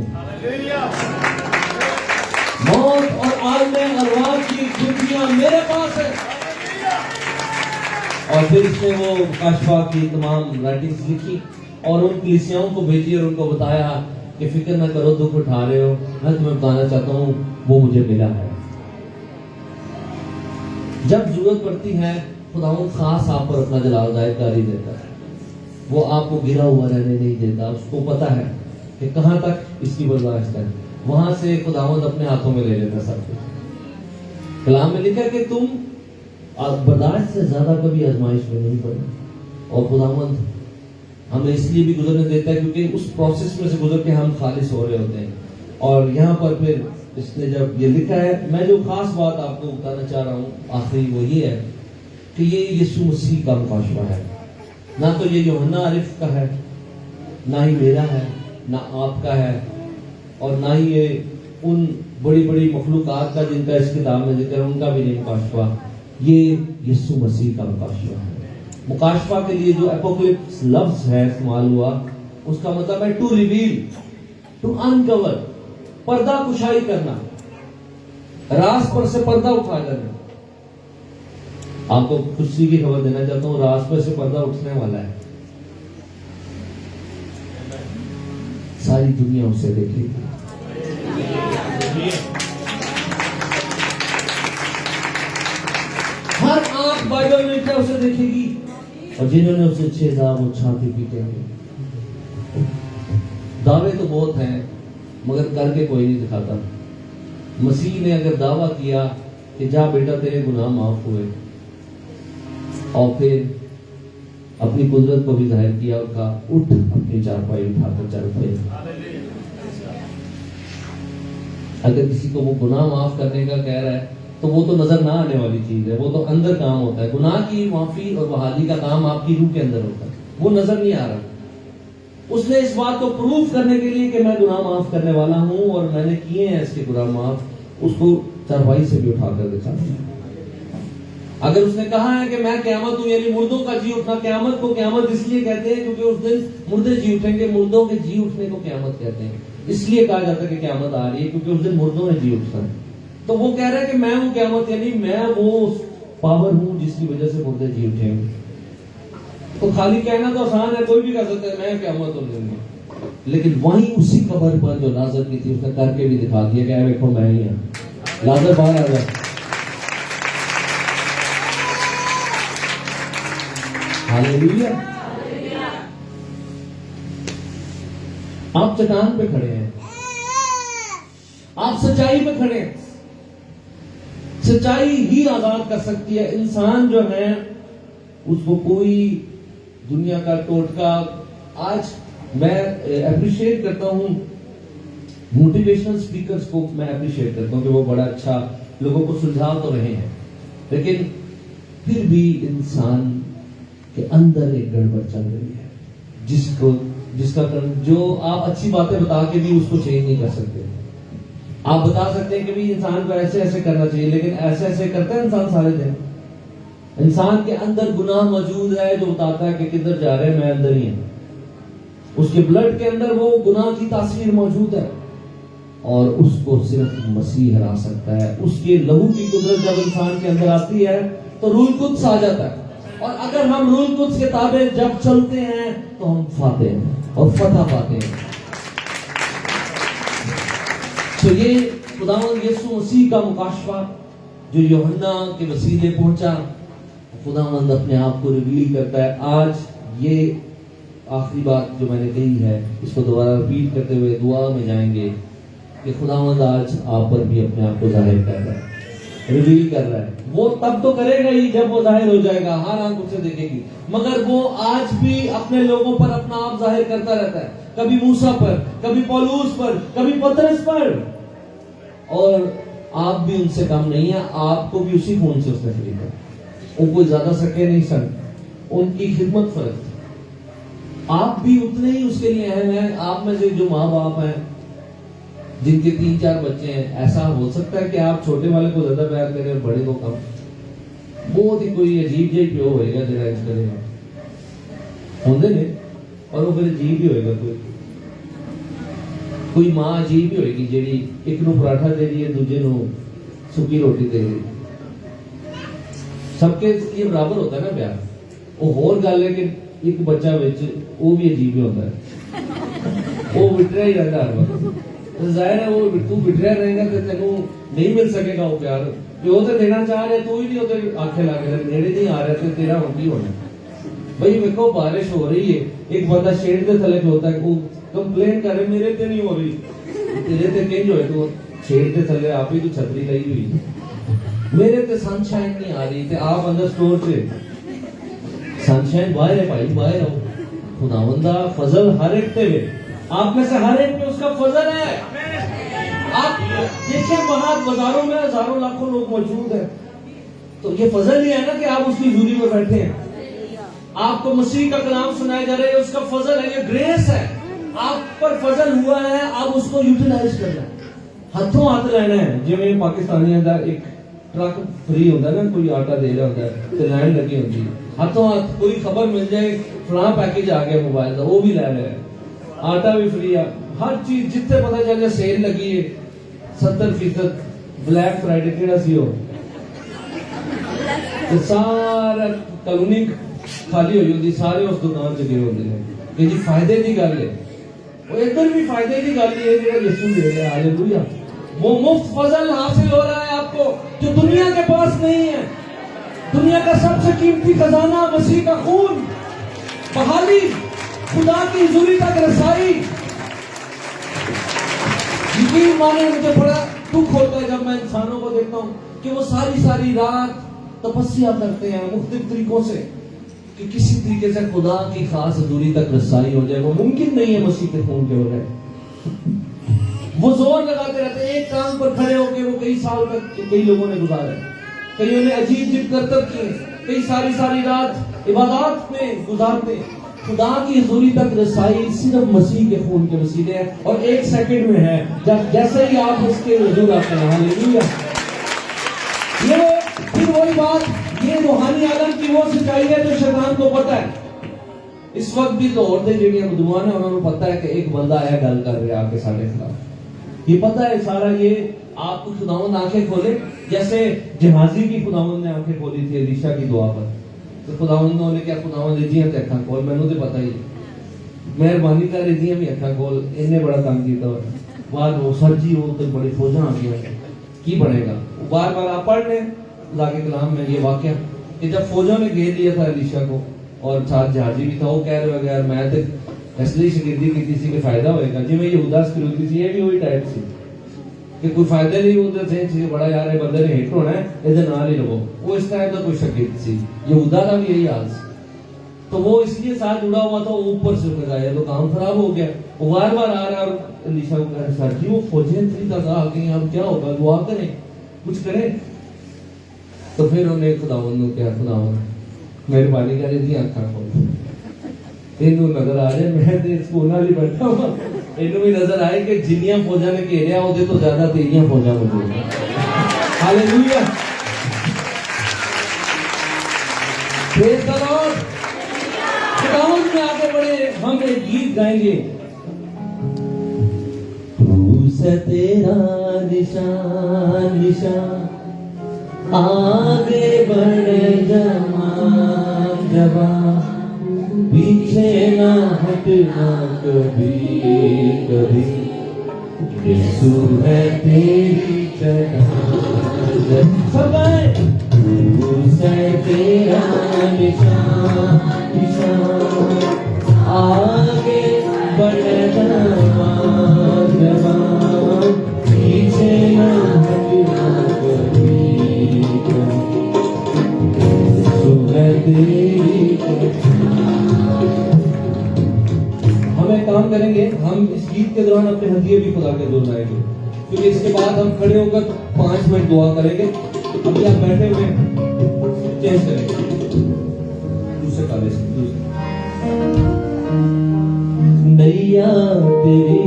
मौत और आलमे अरवाह की कुंजियां मेरे पास है। और फिर इसने वो काशफा की तमाम राइटिंग्स लिखी और उन कलीसियाओं को भेजी और उनको बताया कि फिक्र ना करो, दुख उठा रहे हो, मैं तुम्हें बताना चाहता हूं वो मुझे मिला है। जब जरूरत पड़ती है खुदावंद खास आप पर अपना जलाल जाहिर देता है। वो आपको गिरा हुआ रहने नहीं देता। उसको पता है कि कहां तक इसकी बर्दाश्त है, वहां से खुदावंद अपने हाथों में ले लेता सब कुछ। कलाम में लिखा है कि तुम बर्दाश्त से ज्यादा कभी आजमाइश में नहीं पड़े। और खुदावंद हमें इसलिए भी गुजरने देता है क्योंकि उस प्रोसेस में से गुजर के हम खालिश हो रहे होते हैं। और यहाँ पर फिर इसने जब ये लिखा है, मैं जो खास बात आपको बताना चाह रहा हूँ आखिरी, वो ये है कि ये यीशु मसीह का मुकाशवा है। ना तो ये यूहन्ना आरिफ का है, ना ही मेरा है, ना आपका है, और ना ही ये उन बड़ी बड़ी मखलूकात का जिनका इस किताब में जिक्र है उनका भी नहीं मुकाशवा। ये यीशु मसीह का मुकाशवा है। मुकाशवा के लिए जो एपोकलिप्स लफ्ज है इस्तेमाल हुआ, उसका मतलब है टू रिवील, टू अनकवर, पर्दा कुशाई करना, राज पर से पर्दा उठा करना। आपको खुशी की खबर देना चाहता हूं, राज पर से पर्दा उठने वाला है। सारी दुनिया उसे देखेगी। हर आंख बाइबल में क्या उसे देखेगी, और जिन्होंने उसे छेदा वो छाती पीटेंगे। दावे तो बहुत हैं मगर करके कोई नहीं दिखाता। मसीह ने अगर दावा किया कि जा बेटा तेरे गुनाह माफ हुए, और फिर अपनी कुदरत को भी जाहिर किया और कहा उठ अपनी चारपाई उठाकर चल पड़े। अगर किसी को वो गुनाह माफ करने का कह रहा है तो वो तो नजर ना आने वाली चीज है, वो तो अंदर काम होता है। गुनाह की माफी और बहाली का काम आपकी रूह के अंदर होता है, वो नजर नहीं आ रहा। उसने इस बात को प्रूफ करने के लिए कि मैं गुनाह माफ करने वाला हूं और मैंने किए हैं इसके गुनाह माफ, उसको चारपाई से भी उठाकर दिखा दिया। अगर उसने कहा है कि मैं क़यामत हूं, यानी मुर्दों का जी उठना, क़यामत को क़यामत इसलिए कहते हैं क्योंकि उस दिन मुर्दे जी उठेंगे। मुर्दों के जी उठने को क़यामत कहते हैं, इसलिए कहा जाता है कि क़यामत आ रही है क्योंकि उस दिन मुर्दों ने जी उठना है। तो वो कह रहा है कि मैं हूं क़यामत, यानी मैं वो पावर हूं जिसकी वजह से मुर्दे जी उठेंगे। तो खाली कहना तो आसान है, कोई भी कह सकता है मैं क़यामत हो जाऊंगा, लेकिन वहीं उसी कब्र पर जो लाजर की थी उसने करके भी दिखा दिया कि देखो मैं ही हूं, लाजर बाहर आ गया। हालेलुया। आप चट्टान पे खड़े हैं, आप सच्चाई पे खड़े हैं। सच्चाई ही आजाद कर सकती है। इंसान जो है उसको कोई दुनिया का टोटका, आज मैं अप्रिशिएट करता हूं मोटिवेशनल स्पीकर्स को, मैं अप्रिशिएट करता हूं कि वो बड़ा अच्छा लोगों को सुझाव तो रहे हैं, लेकिन फिर भी इंसान के अंदर एक गड़बड़ चल रही है, जिसका कारण जो आप अच्छी बातें बता के भी उसको चेंज नहीं कर सकते। आप बता सकते हैं कि भी इंसान को ऐसे ऐसे करना चाहिए, लेकिन ऐसे ऐसे करता है इंसान सारे दिन। इंसान के अंदर गुनाह मौजूद है जो बताता है कि किधर जा रहे हैं, मैं अंदर ही है। उसके ब्लड के अंदर वो गुनाह की तासीर मौजूद है और उसको सिर्फ मसीह हरा सकता है। उसके लहू की कुदरत जब इंसान के अंदर आती है तो रूह कुद्स आ जाता है, और अगर हम रूह कुद्स के ताबे जब चलते हैं तो हम फाते हैं और फतह पाते हैं। तो ये खुदावंद यीशु मसीह का मुकाशफा जो यूहन्ना के वसीले पहुंचा, खुदावंद अपने आप को रिवील करता है। आज ये आखिरी बात जो मैंने कही है इसको दोबारा रिपीट करते हुए दुआ में जाएंगे कि खुदावंद आज आप पर भी अपने आप को जाहिर कर रहा है, रिवील कर रहा है। वो तब तो करेगा ही जब वो जाहिर हो जाएगा, हर आंख उसे देखेगी, मगर वो आज भी अपने लोगों पर अपना आप जाहिर करता रहता है, कभी मूसा पर, कभी पौलुस पर, कभी पतरस पर। और आप भी उनसे कम नहीं है, आपको भी उसी खून से उसने खरीदा। वो कोई ज्यादा सके नहीं सन, उनकी खिदमत फर्ज थी। आप भी उतने ही उसके लिए अहम हैं। आप में से जो माँ बाप हैं जिनके 3-4 बच्चे हैं, ऐसा हो सकता है कि आप छोटे वाले को ज्यादा प्यार करें और बड़े को कम। बहुत ही कोई अजीब जी प्यो होएगा जरा इस करेगा होंगे ने, और वो फिर अजीब ही होएगा। कोई माँ अजीब ही होएगी जेड़ी एक नू पराठा दे रही है, दूजे नू सुखी रोटी दे रही है। सबके लिए बराबर होता है ना प्यार। वो होर गल है कि एक बच्चा विच वो भी अजीब ही होता है, वो बिटरिया ही रहता हर वक्त। तो जाहिर है वो तू बिटरिया रहेगा तो तेनू नहीं मिल सकेगा वो प्यार। प्यो तो देना चाह रहे, तू ही नहीं होते आंखें लगे नेड़े नहीं आ रहा, तो तेरा होगी होना। भाई देखो बारिश हो रही है, एक बंदा शेड के थले खलोता है, वो कंप्लेन करे मेरे ते नहीं हो रही, तेरे ते किंज होए, तो शेड के थले आप ही तो छतरी लाई हुई, मेरे ते सनशाइन नहीं आ रही। ते आप अंदर स्टोर से सनशाइन बाहर है भाई, बाहर आओ। खुदावंदा फजल हर एक पे, आप में से हर एक पे उसका फजल है। आप देखिए बाहर बाजारों में हजारों लाखों लोग मौजूद हैं, तो ये फजल ही है ना कि आप उसकी दूरी पर बैठे हैं, आपको मसीह का कलाम सुनाया जा रहा है, उसका फजल है, ये ग्रेस है। आप पर फजल हुआ है, आप उसको यूटिलाइज करना है, हाथों हाथ लेना है। जिवें पाकिस्तानियों का एक ट्रक फ्री होता है ना, कोई आटा दे रहा होता है तो लाइन लगी होती है, हाथों हाथ कोई खबर मिल जाए फलां पैकेज आ गया मोबाइल का, वो भी ले रहे हैं, आटा भी फ्री है, हर चीज जितने पता चल जाए सेल लगी है 70%। ब्लैक फ्राइडे केड़ा सी हो, तो सारा कॉलोनी खाली हुई होती, सारे उस दुकान च गए होते हैं कि जी फायदे की गल है। वो इधर भी फायदे की गल है जो यीशु दे रहा है, हालेलुया। वो मुफ्त फजल हासिल हो रहा है आपको जो दुनिया के पास नहीं है। दुनिया का सबसे कीमती खजाना मसीह का खून, बहाली, खुदा की हुजूरी तक रसाई। यकीन माने मुझे बड़ा दुख होता है जब मैं इंसानों को देखता हूँ कि वो सारी सारी रात तपस्या करते हैं मुख्तलिफ तरीकों से कि किसी तरीके से खुदा की खास हुजूरी तक रसाई हो जाए। वो मुमकिन नहीं है मसीह के खून के बगैर। वो जोर लगाते रहते हैं, एक काम पर खड़े होकर वो कई साल तक कई लोगों ने गुजारे, कईयों ने अजीब जिद करतब किए, कई सारी सारी रात इबादत में गुजारते। खुदा की हुजूरी तक रसाई सिर्फ मसीह के खून के वसीले है, और 1 सेकंड में है जब जैसे ही आप उसके हुजूर आते हैं। हालेलुया। ये फिर वही बात, ये रूहानी आलम की वो सच्चाई है जो शैतान को पता है। इस वक्त भी तो औरतें ਜਿਹੜੀਆਂ गुदमान है उन्होंने पता है कि एक बंदा आया गल कर रहा है आपके साढ़े खिलाफ, ये पता है सारा। ये आपको खुदावंद आंखें खोले, जैसे जहाजी की खुदावंद ने आंखें खोली थी एलीशा की दुआ पर, तो खुदावंद ने क्या खुदावंद इजियां ते अखां खोल, मैनू तो पता ही मेहरबानी कर इजियां भी अखां खोल, इन्हें बड़ा तंग किया। बाद वो सर जी वो तो बड़ी फौजा आ गया, की बनेगा। बार बार आप पढ़ लें लाके कलाम में ये वाकया कि जब फौजों ने घेर लिया था एलीशा को और साथ जहाजी भी था, वो कह रहे अगर मैं तो इसलिए शिगिर्दी की थी कि फायदा होएगा, जिवें यहूदा इस्करियोती सी, ये भी वही टाइप सी। कि कोई फायदा नहीं होता थे चीज बड़ा यार ये बंदे ने हिट होना है इधर ना नहीं रहो। वो इस टाइप का कोई शकील सी, यहूदा का भी यही हाल सी। तो वो इसलिए साथ जुड़ा हुआ था, ऊपर से उसने कहा तो काम खराब हो गया। वो बार बार आ रहा है और अलीशा को कह रहा सर जी वो फौजें इतनी तादाद आ गई, अब क्या होगा, दुआ करें कुछ करें। तो फिर उन्हें खुदावंद ने क्या, खुदावंद मेरे बाली कह रही थी आंखा खोल, इनू नजर आ जाए मैं तो स्कूल वाली बैठा हुआ, इनू भी नजर आए कि जिन्नियां फौजा ने घेरिया ਉਹਦੇ तो ज्यादा तेरियां फौजा मौजूद हैं। Hallelujah, praise the Lord. खुदावंद में आगे बढ़े, हम एक गीत गाएंगे। क्रूस तेरा निशान निशान, आगे बढ़े जवान जवान, पीछे ना हटना कभी कभी, यीशु है तेरी चढ़ान। क्रूस है तेरा निशान निशान, आगे बढ़े जवान जवान, पीछे ना हटना कभी कभी, यीशु है तेरी चढ़ान। हम एक काम करेंगे, हम इस गीत के दौरान अपने हदिये भी खुदा के दोहराएंगे, क्योंकि इसके बाद हम खड़े होकर 5 मिनट दुआ करेंगे। अभी आप बैठे हुए चेंज करेंगे दूसरे काले से दूसरे। नैया तेरी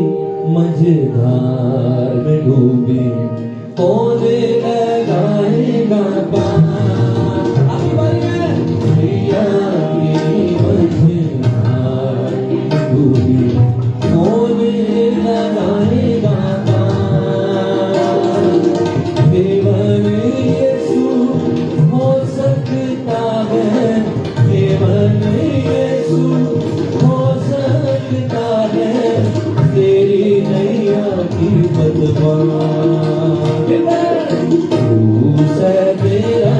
मझधार में डूबी, कौन लगाएगा पार। आपकी बारी है। नैया तेरी मझधार में डूबी, कौन लगाएगा पार। केवल यीशु हो सकता है, केवल यीशु हो सकता है, तेरी नैया की पतवार। क्रूस है तेरा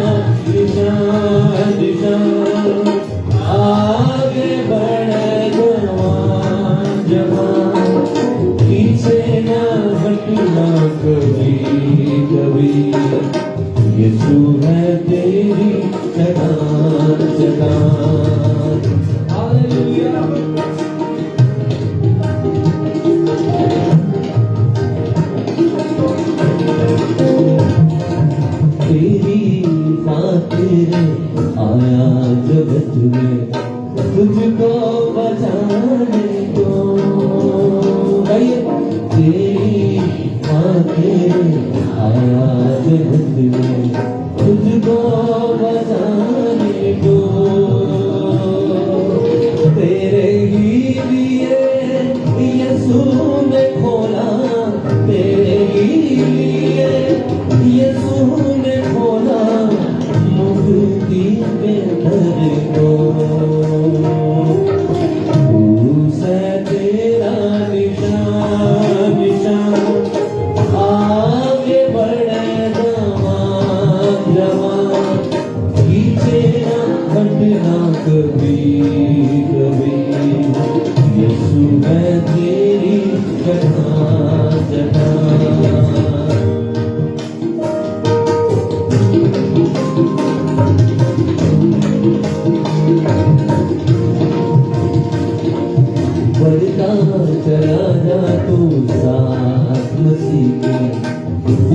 निशान निशान, आगे बढ़े जवान जवान, पीछे ना हटना कभी कभी, यीशु है तेरी चढ़ान चढ़ान। हालेलुया। तेरी खातिर आया जगत में, तुझको बचाने को। तेरी खातिर आया जगत में, तुझको बचाने को। तेरे ही लिए यीशु ने खोला, तेरे ही लिए यीशु ने खोला मुक्ति के दर को। क्रूस है तेरा निशान निशान, आगे बढ़े जवान जवान, पीछे ना हटना कभी कभी, यीशु है तेरी चढ़ान चढ़ान। बढ़ता चला जा तू साथ मसीह के,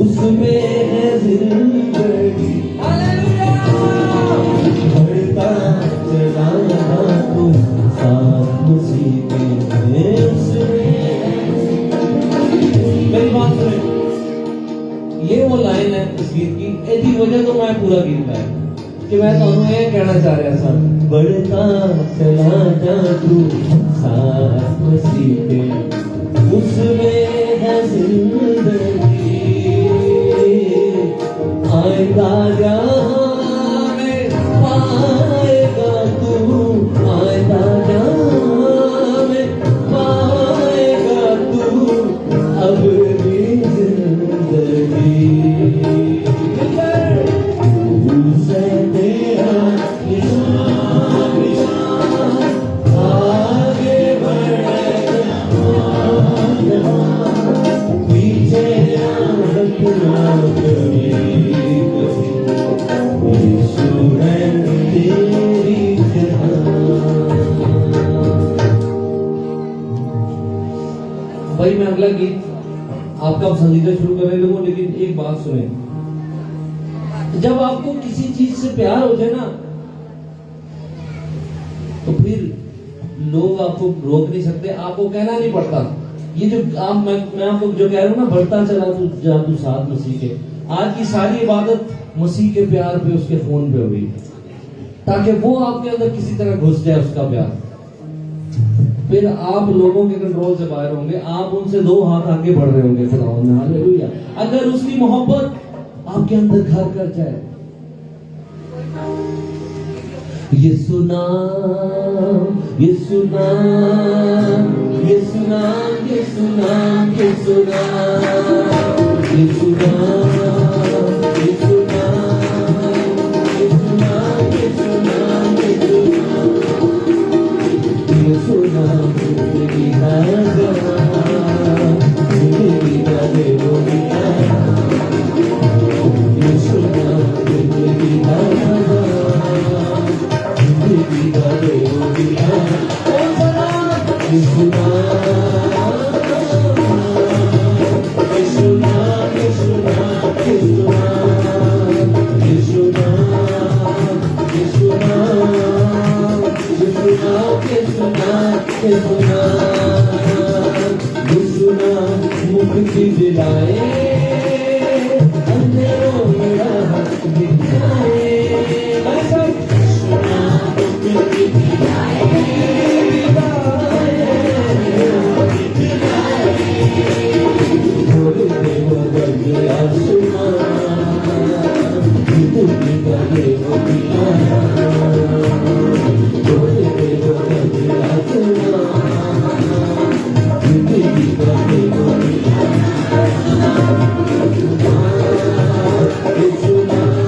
उसमें है जिंदगी। बढ़ता चला जा तू साथ मसीह के, उसमें। मेरी बात सुने, ये वो लाइन है इस गीत की, यही वजह तो मैं पूरा गीत गाया कि मैं तो ये कहना चाह रहा था। बढ़ता चला जा तू साथ मसीह के, उसमें है जिंदगी। आएगा जहां में पाएगा तू, आएगा जहां में पाएगा तू, अब भी जिंदगी। क्रूस है तेरा निशान निशान, आगे बढ़े जवान जवान, पीछे ना का पसंदीदा शुरू करने लगो, लेकिन एक बात सुने, जब आपको किसी चीज से प्यार हो जाए ना, तो फिर लोग आपको रोक नहीं सकते, आपको कहना नहीं पड़ता। ये जो मैं आपको जो कह रहा हूं ना, बढ़ता चला तू जा तू साथ मसीह के, आज की सारी इबादत मसीह के प्यार पे, उसके खून पे हुई, ताकि वो आपके अंदर किसी तरह घुस जाए उसका प्यार। फिर आप लोगों के कंट्रोल से बाहर होंगे, आप उनसे 2 हाथ आगे बढ़ रहे होंगे खुदावंद में। हालेलुया। अगर उसकी मोहब्बत आपके अंदर घर कर जाए, यीशु नाम, यीशु नाम, यीशु नाम, यीशु नाम, यीशु नाम, यीशु नाम, यीशु नाम, यीशु नाम, यीशु नाम, यीशु नाम, जिंदगी का जवान, जिंदगी का देवोनिया, यीशु नाम, जिंदगी का जवान, जिंदगी का देवोनिया, यीशु नाम, यीशु नाम, यीशु नाम, यीशु नाम, यीशु नाम, यीशु नाम, यीशु नाम, यीशु नाम, यीशु नाम, यीशु नाम मुक्ति दिलाए, अंधेरों में राहत दिखाए, यीशु नाम मुक्ति दिलाए, बोले देव बदले आसमान, मुक्ति का देव दिया, बोले देव बदले आसमान, मुक्ति का देव दिया, यीशु नाम, यीशु नाम,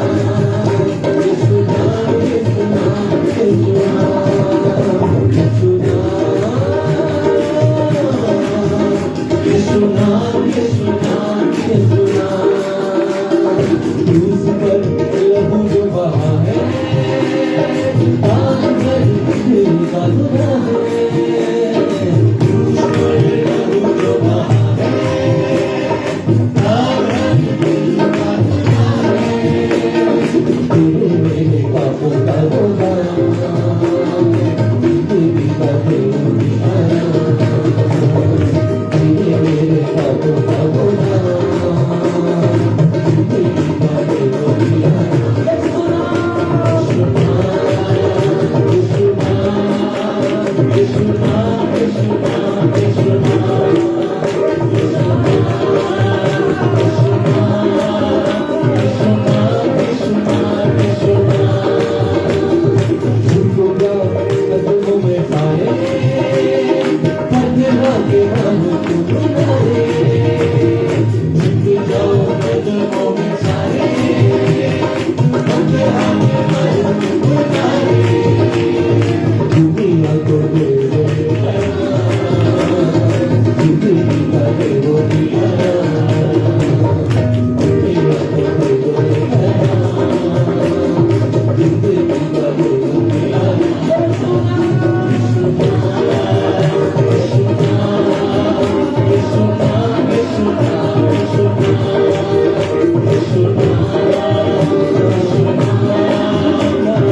यीशु नाम, यीशु नाम, यीशु नाम, यीशु नाम, यीशु नाम, क्रूस पर लहू जो बहा है, ताज पर दिल का दुआ है, क्रूस पर लहू जो बहा है, ताज पर दिल का दुआ है, तेरे मेरे पापों का बोझा, जिंदगी का देवोनिया, तेरे मेरे पापों का बोझा, जिंदगी का देवोनिया, यीशु नाम, यीशु नाम, यीशु नाम, यीशु नाम, यीशु नाम, यीशु नाम, यीशु नाम, यीशु नाम, झुक जाओ कदमों में पाए, पगला के नाम को पुकारे, झुक जाओ कदमों में सारे, पगला के नाम को पुकारे, दुनिया को दे दो जिंदगी का देवोनिया, दुनिया को दे दो जिंदगी का देवोनिया, यीशु नाम, यीशु नाम, यीशु नाम, यीशु नाम, यीशु नाम,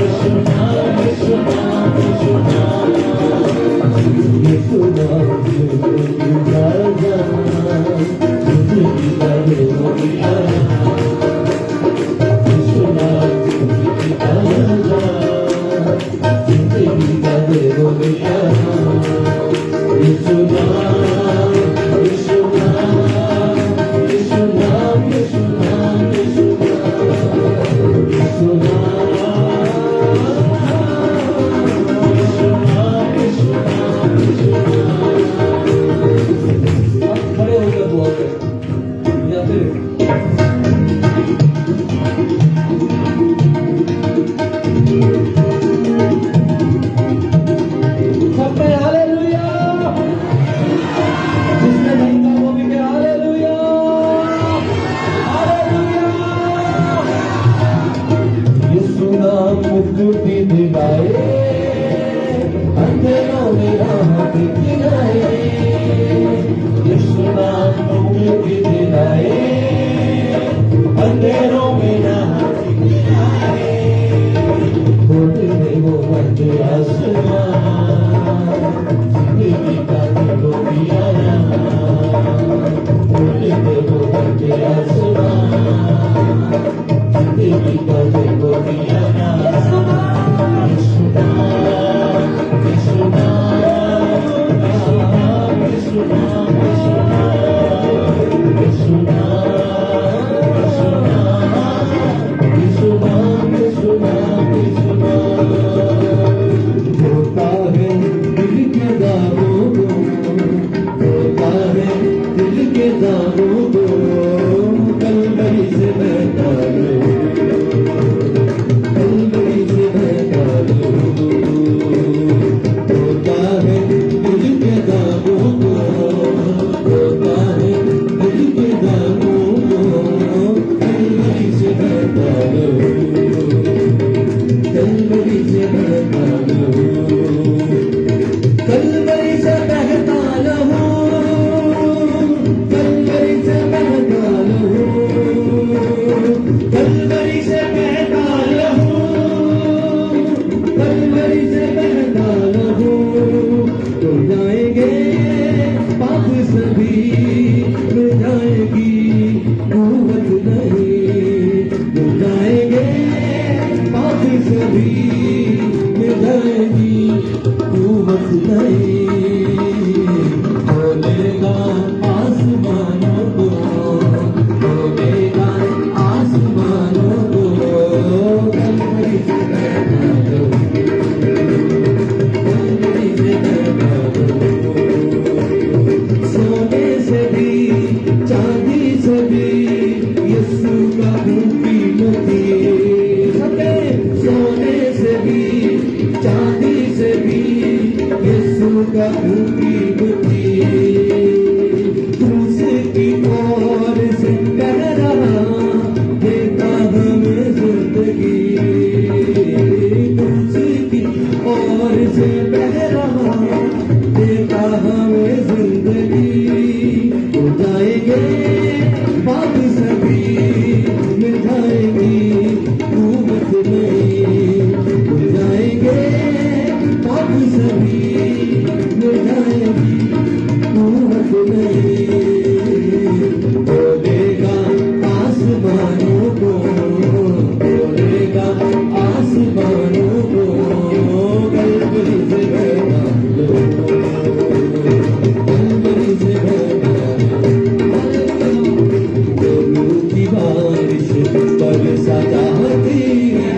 यीशु नाम, यीशु नाम, यीशु नाम, यीशु नाम, जिंदगी का जवान, जिंदगी का देवोनिया, यीशु नाम, जिंदगी का जवान, जिंदगी का देवोनिया, यीशु नाम, यीशु नाम, यीशु नाम, यीशु नाम, यीशु नाम, यीशु नाम, यीशु नाम, यीशु नाम, यीशु नाम। आप खड़े होकर दुआ करें या फिर सब में हालेलुया, जिसने नहीं कहा वो भी कहे हालेलुया, हालेलुया। यीशु नाम मुक्ति दिलाए, अंधेरों में राह दिखाए, यीशु नाम मुक्ति दिलाए, कलवरी से बहता लहू धुल जाएंगे पाप सभी, मिल जाएगी मोहब्बत नहीं, धुल जाएंगे पाप सभी, मिल जाएगी मोहब्बत नहीं। बोलेगा आसमानों को, बोलेगा आसमानों को, कलवरी से बहता लहू, कलवरी से बहता लहू। सोने से भी चांदी से भी यीशु का खून कीमती, सोने से भी चांदी से भी यीशु का खून कीमती। क्रूस की ओर से कह रहा देता हमें जिंदगी, क्रूस की ओर से कह रहा देता हमें जिंदगी। हो जाएंगे पाप सभी, मिल जाएगी मोहब्बत नहीं, हो जाएंगे पाप सभी, मिल जाएगी मोहब्बत नहीं। बोलेगा आसमानों को, बोलेगा आसमानों को, कलवरी से बहता लहू, कलवरी से बहता लहू। प्रभु की बारिश बरसा जाती है,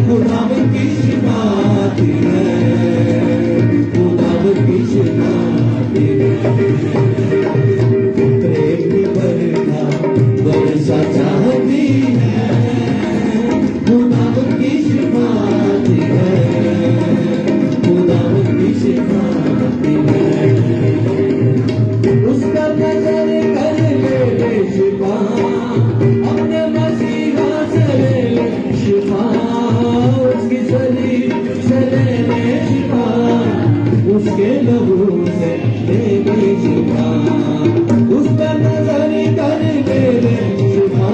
खुदावन की शिफाती है, खुदावन की शिफाती है। प्रेम की बरखा बरसा जाती है, खुदावन की शिफाती है, खुदावन की शिफाती है। उसका नजर कर ले शिफा, अपने मसीहा से ले शिफा, उसकी शरीर से ले शिफा, उसके लहू से ले शिफा। उसका नजर कर ले शिफा,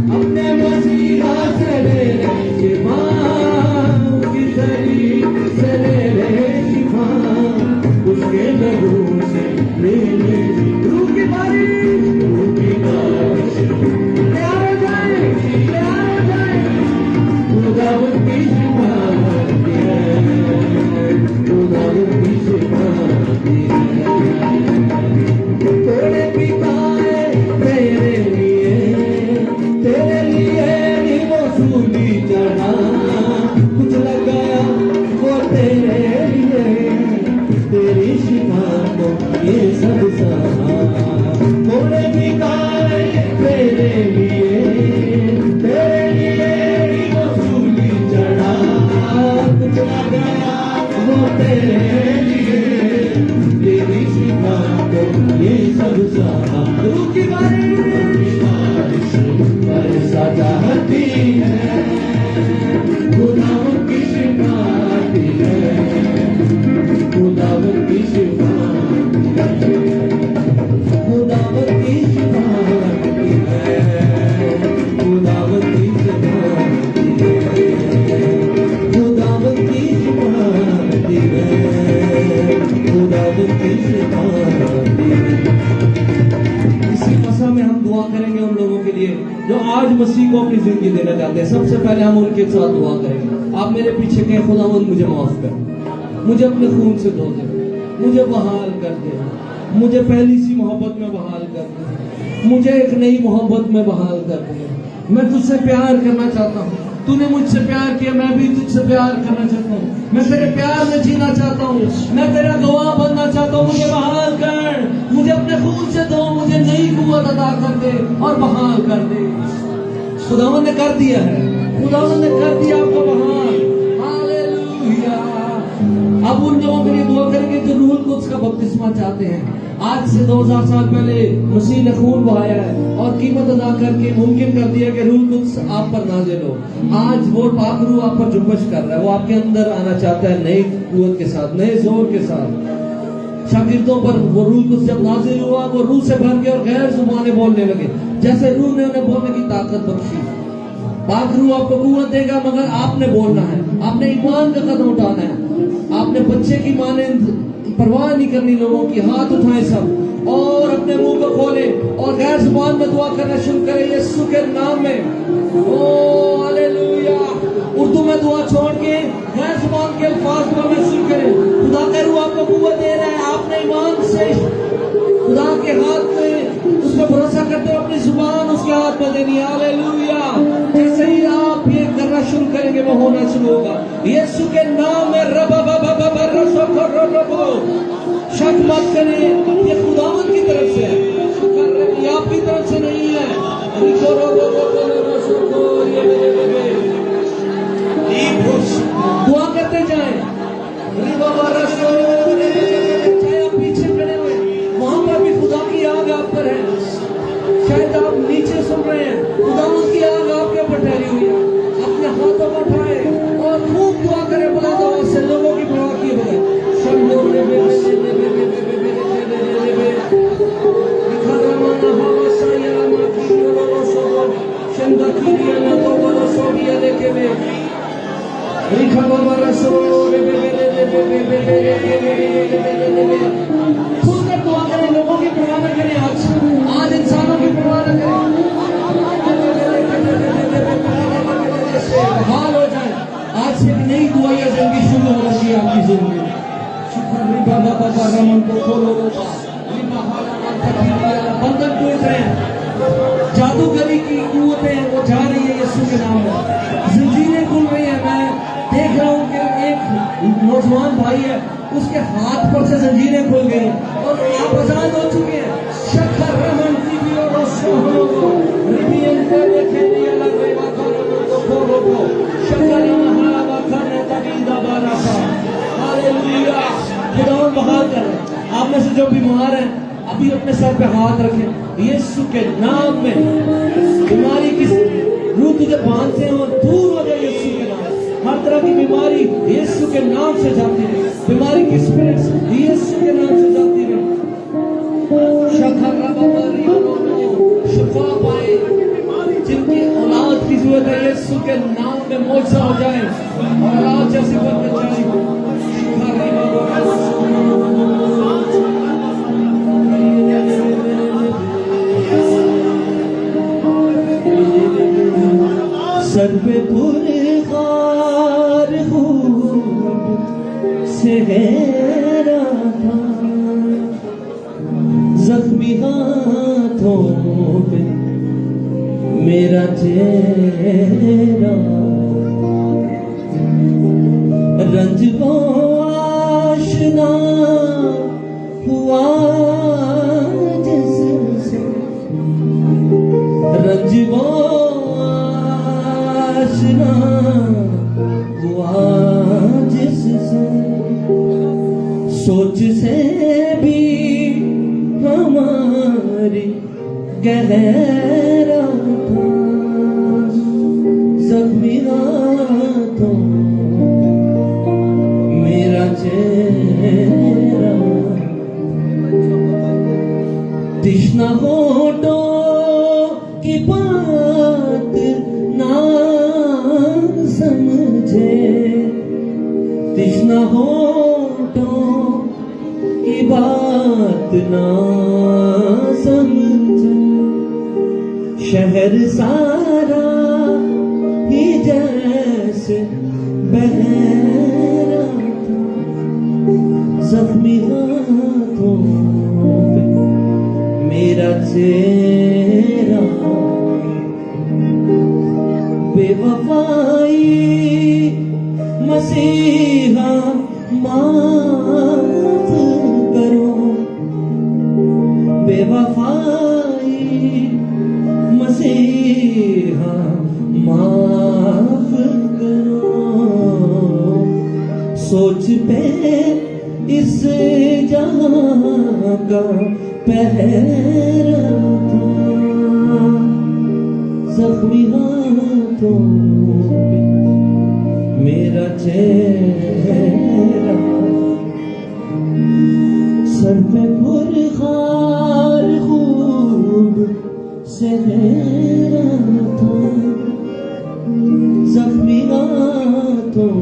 अपने मसीहा से ले शिफा, उसकी शरीर से ले शिफा, उसके लहू से ले रूह की बारिश, रूह की बारिश तैयार हो जाए, तैयार हो जाए। खुदावन की शिफाती है, खुदावन की शिफाती है। तेरे पिता है तेरे लिए ही वो सूली चढ़ा, कुछ लगाया वो तेरे लिए, तेरी शिफा को ये सब सहा। थोड़े बिकाए तेरे लिए ही वो सूली चढ़ा, कुछ लगाया वो तेरे लिए, तेरी शिफा को ये सब सहा। रूह की बारिश बरसा जाती है, खुदावन की शिफाती है, खुदावन की शिफाती है, खुदावन की शिफाती है, खुदावन की शिफाती है, खुदावन की शिफाती है, खुदावन की शिफाती है। इसी मसा में हम दुआ करेंगे उन लोगों के लिए जो आज मसीह को अपनी जिंदगी देना चाहते हैं। सबसे पहले हम उनके साथ दुआ करेंगे। आप मेरे पीछे कहें, खुदावंद मुझे माफ कर, मुझे अपने खून से धो दे, मुझे बहाल कर दे, मुझे पहली सी मोहब्बत में बहाल कर दे, मुझे एक नई मोहब्बत में बहाल कर दे। मैं तुझसे प्यार करना चाहता हूँ, तूने मुझसे प्यार किया, मैं भी तुझसे प्यार करना चाहता हूँ। मैं तेरे प्यार में जीना चाहता हूँ, मैं तेरा गवाह बनना चाहता हूँ। मुझे बहाल कर, मुझे अपने खून से धो, मुझे नई कुव्वत अदा कर दे और बहाल कर दे। खुदावंद ने कर दिया है, खुदावंद ने कर दिया आपको बहाल। हालेलुया। अब उन लोगों के लिए दुआ करेंगे जो रूहुल कुद्स का बपतिस्मा चाहते हैं। आज से 2000 साल पहले मसीह ने खून बहाया है और कीमत अदा करके मुमकिन कर दिया कि रूहुल कुद्स आप पर नाज़िल हो। आज वो पाक रूह आप पर जुम्बश कर रहा है, वो आपके अंदर आना चाहता है नई कुव्वत के साथ, नए जोर के साथ। शागिर्दों पर वो रूह कुद्स जब नाज़िल हुआ, वो रूह से भर के और गैर जुबानें बोलने लगे, जैसे रूह ने उन्हें बोलने की ताकत बख्शी। पाक रूह आपको कुव्वत देगा, मगर आपने बोलना है। आपने ईमान का कदम उठाना है। आपने बच्चे की माने परवाह नहीं करनी लोगों की। हाथ उठाएं सब और अपने मुंह को खोले और गैर जुबान में दुआ करना शुरू करें यीशु के नाम में। ओ हालेलुया। उर्दू में दुआ छोड़ के गैर जुबान के अल्फाज बोलना शुरू करें। खुदा का रूह आपको कुव्वत दे रहा है। आपने ईमान से खुदा के हाथ में उस पर भरोसा करते हो, अपनी जुबान उसके हाथ में देनी है। हालेलुया। जैसे ही आप ये करना शुरू करेंगे वो होना शुरू होगा यीशु के नाम में। शक मत करें, ये खुदावंद की तरफ से है, ये आपकी तरफ से नहीं है। दुआ करते जाएं। चाहे आप पीछे खड़े हुए, वहां पर भी खुदा की आग आप पर है। शायद आप नीचे सुन रहे हैं, खुदावंद की आग आपके ऊपर ठहरी हुई है। अपने हाथों को उठाए और खूब दुआ करें बुलंद आवाज से, लोगों की परवाह किए बगैर। खुलकर दुआ करें, लोगों की परवाह न करें। आज इंसानों की परवाह न करें। हाल हो जाए आज से नई दुआइयां जिंदगी शुरू हो रही है आपकी जिंदगी। रमन को खोलो, बंधन टूट रहे हैं, जादूगरी की कुव्वतें वो जा रही है यीशु के नाम में। जंजीरें खुल रही है। मैं देख रहा हूँ कि एक नौजवान भाई है, उसके हाथ पर से जंजीरें खुल गई और आप आजाद हो चुके हैं। शखर रहमान की भी और रिबियन को देखे दिया लग रही बात को शखर महारावा खाने तबीदा बारा का। हालेलुया। खुदावंद बहाल कर। आप में से जो बीमार हैं अभी अपने सर पे हाथ रखें यीशु के नाम में। बीमारी की रूह तुझे बांधते हो, दूर हो जाए यीशु के नाम। हर तरह की बीमारी यीशु के नाम से जाती है। बीमारी की स्पिरिट्स यीशु के नाम से जाती है। शिफा पाए, जिनकी औलाद की जरूरत है यीशु के नाम में मोजा हो जाए और औलाद जैसी बरकत जाए। सर पे पूरे खार से गहरा था, जख्मी हाथों पे मेरा चेहरा, रंज को आशना हुआ जिससे, रंज को आशना हुआ जिससे, सोच से भी हमारी गहरा था, जख्मी हाथों मेरा चेहरा, तृष्णा होठों की बात ना समझे, तृष्णा होठों की बात ना समझे, शहर सारा ही जैसे बहरा था, जख्मी हाथों पे मेरा चेहरा, बेवफाई मसीहा माफ करो, बेवफाई मसीहा माफ करो, सोच पे इस जहां का पहरा था, जख्मी हाथों पे मेरा चेहरा, सर पे पुरखार खूब से गहरा था, जख्मी हाथों आंखों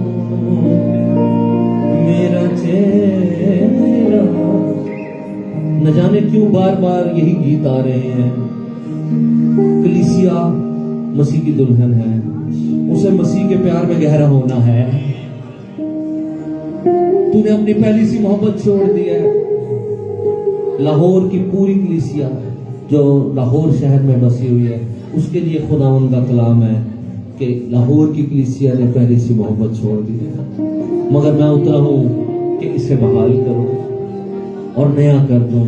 मेरा चेहरा। न जाने क्यों बार बार यही गीत आ रहे हैं। कलीसिया मसीह की दुल्हन है, उसे मसीह के प्यार में गहरा होना है। तूने अपनी पहली सी मोहब्बत छोड़ दी है। लाहौर की पूरी कलीसिया जो लाहौर शहर में बसी हुई है, उसके लिए खुदावंद का कलाम है कि लाहौर की कलीसिया ने पहली सी मोहब्बत छोड़ दी है, मगर मैं उतरा हूं कि इसे बहाल करूं और नया कर दूं।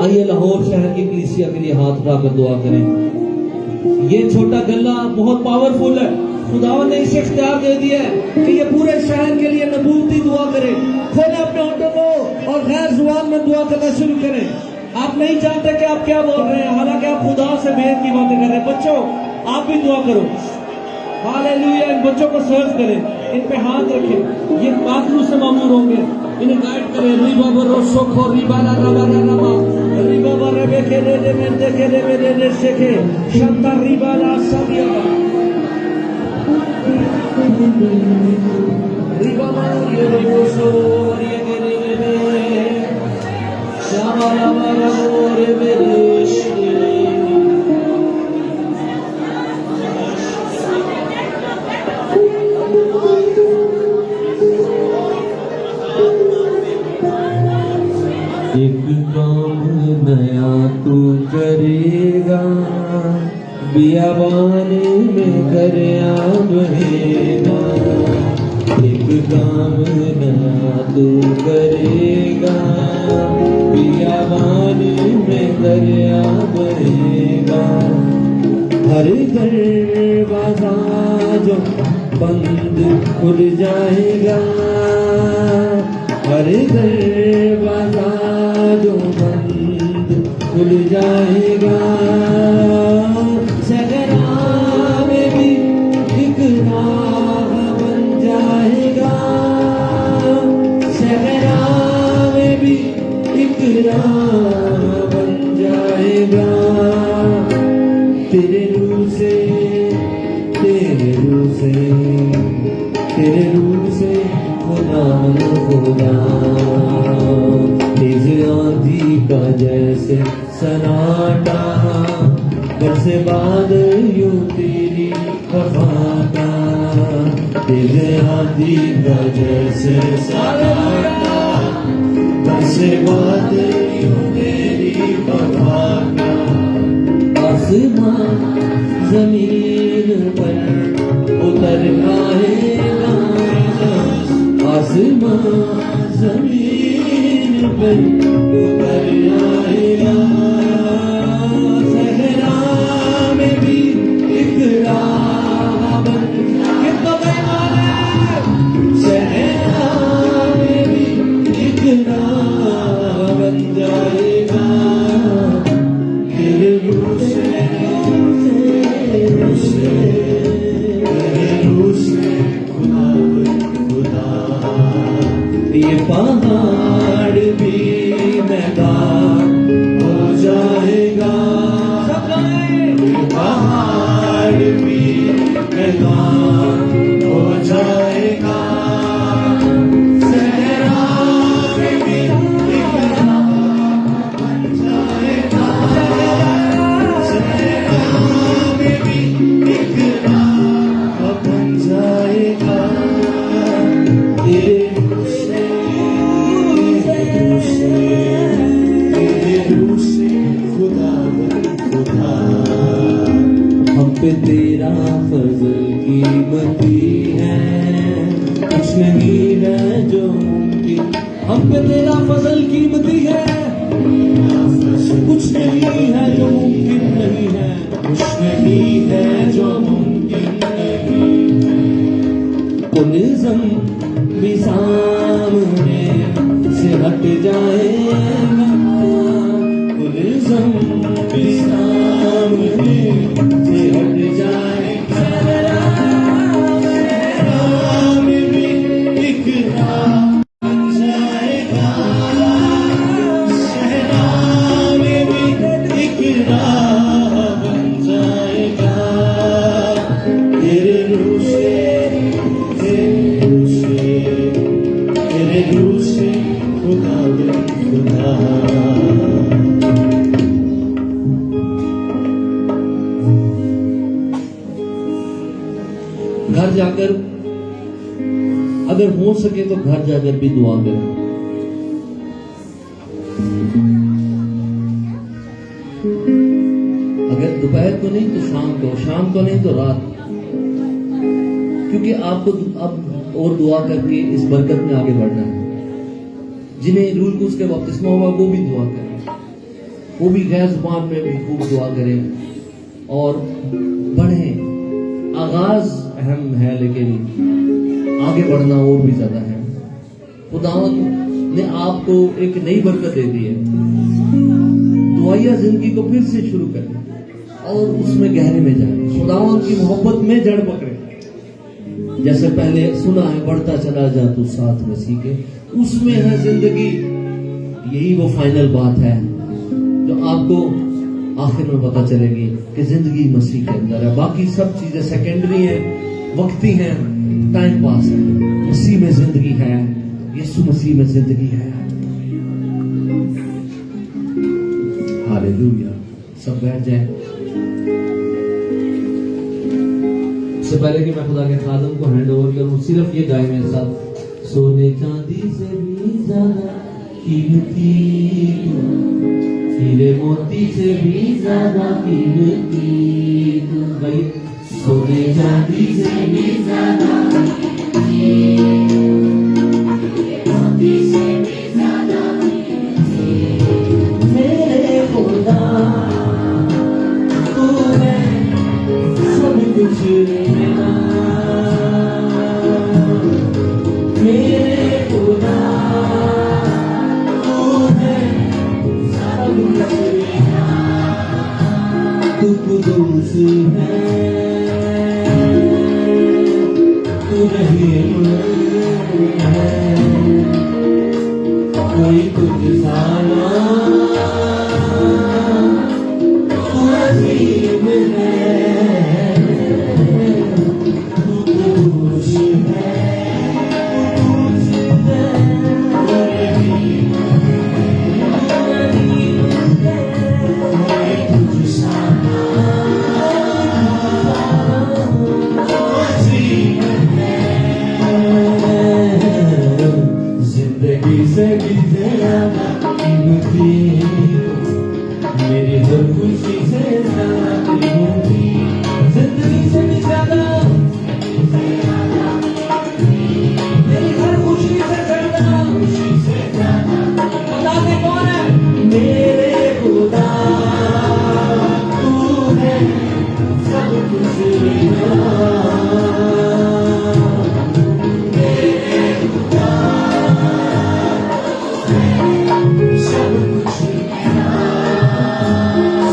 आइए लाहौर शहर की कलीसिया के लिए हाथ उठाकर दुआ करें। ये छोटा गल्ला बहुत पावरफुल है। खुदावंद ने इसे इख्तियार दे दिया है कि ये पूरे शहर के लिए नबूवती दुआ करे। खोले अपने होठों को और गैर जुबान में दुआ करना शुरू करें। आप नहीं जानते कि आप क्या बोल रहे हैं, हालांकि आप खुदा से भेद की बातें कर रहे हैं। बच्चों, आप भी दुआ करो। हालेलुया। इन बच्चों को सर्व करें, इन पे हाथ रखें। ये पाखलू से मामूर होंगे, इन्हें गाइड करें। रिबा बरो सोखो रिबाला रबाला रमा रिबा बरबे के दे में देखे दे मेरे दे सेखे शंता रिबाला सादिया रिबा बरो ये रिबो सो ये गे रे शाबाला बरो रे मेरे एक काम नया तू करेगा, बियाबान में दरिया बहेगा। एक काम नया तू करेगा, बियाबान में दरिया बहेगा। हर दरवाजा जो बंद खुल जाएगा, हर दरवाजा जो बंद खुल जाएगा। सहरा में भी एक राह बन जाएगा, सहरा में भी एक राह बन जाएगा। तेरे रूह से, तेरे रूह से, तेरे रूह से खुदा खुदा। तेज आंधी का जैसे सन्नाटा, बरसे बादल यूं तेरी वफा का। तेज आंधी का जैसे सन्नाटा, बरसे बादल यूं तेरी वफा का। आसमां जमीन पर उतर आएगा, आसमां जमीन पर उतर आएगा। सहरा में भी एक राह बन, कितना बेईमान है। सहरा में भी एक राह बन जाएगा। तेरे रूह से, रूह से, तेरे रूह से खुदा खुदा। ये पहाड़ भी मैदान हो जाएगा, ये पहाड़ भी मैदान हो जाएगा। सहरा में भी एक राह बन जाएगा, सहरा में भी एक राह बन जाएगा। हम पे तेरा फजल कीमती है, कुछ नहीं है जो मुमकिन। हम पे तेरा फजल कीमती है, कुछ नहीं है जो मुमकिन नहीं है, कुछ नहीं है जो मुमकिन नहीं है। कुलिज़म भी सामने से हट जाएगा, कुलिज़म भी सामने से हट जाएगा। सहरा में भी एक राह बन जाएगा, सहरा में भी एक राह बन जाएगा। तेरे रूह से घर जाकर अगर हो सके तो घर जाकर भी दुआ करें। अगर दोपहर को नहीं तो शाम को नहीं तो रात, क्योंकि आपको अब और दुआ करके इस बरकत में आगे बढ़ना है। जिन्हें रूल को उसके बपतिस्मा हुआ वो भी दुआ करें, वो भी गैर जुबान में भी खूब दुआ करें और बढ़ें। आगाज अहम है लेकिन आगे बढ़ना और भी ज्यादा है। खुदावंद ने आपको एक नई बरकत दे दी है। दुआया जिंदगी को फिर से शुरू करें और उसमें गहरे में जाए, खुदावंद की मोहब्बत में जड़ पकड़े। जैसे पहले सुना है, बढ़ता चला जा तू साथ मसीह के, उसमें है जिंदगी। यही वो फाइनल बात है जो आपको आखिर में पता चलेगी कि जिंदगी मसीह के अंदर है। बाकी सब चीजें सेकेंडरी हैं, वक्ती हैं, टाइम पास है। मसीह में जिंदगी है, यीशु मसीह में जिंदगी है। हालेलुया। सब बैठ जाए। इससे पहले कि मैं खुदा के खादम को हैंड ओवर करूं, सिर्फ ये गाय मेरे साथ। सोने चांदी से भी ज्यादा कीमती, हीरे मोती से भी ज्यादा कीमती भाई, सोने चांदी से भी ज्यादा मोती से भी ज्यादा मेरे खुदा तू है सब कुछ मेरा, मेरे खुदा तू है सब कुछ मेरा, तू कुदूस है, तू रहीम है, कोई तुझसा ना, तू रहीम है, तू कुदूस है, जिंदगी से भी ज्यादा कीमती, मेरी हर खुशी से ज्यादा कीमती, जिंदगी से भी ज्यादा, मेरी हर खुशी से ज्यादा, खुशी से ज्यादा। खुदा के कौन है? मेरे खुदा तू है सब कुछ मेरा,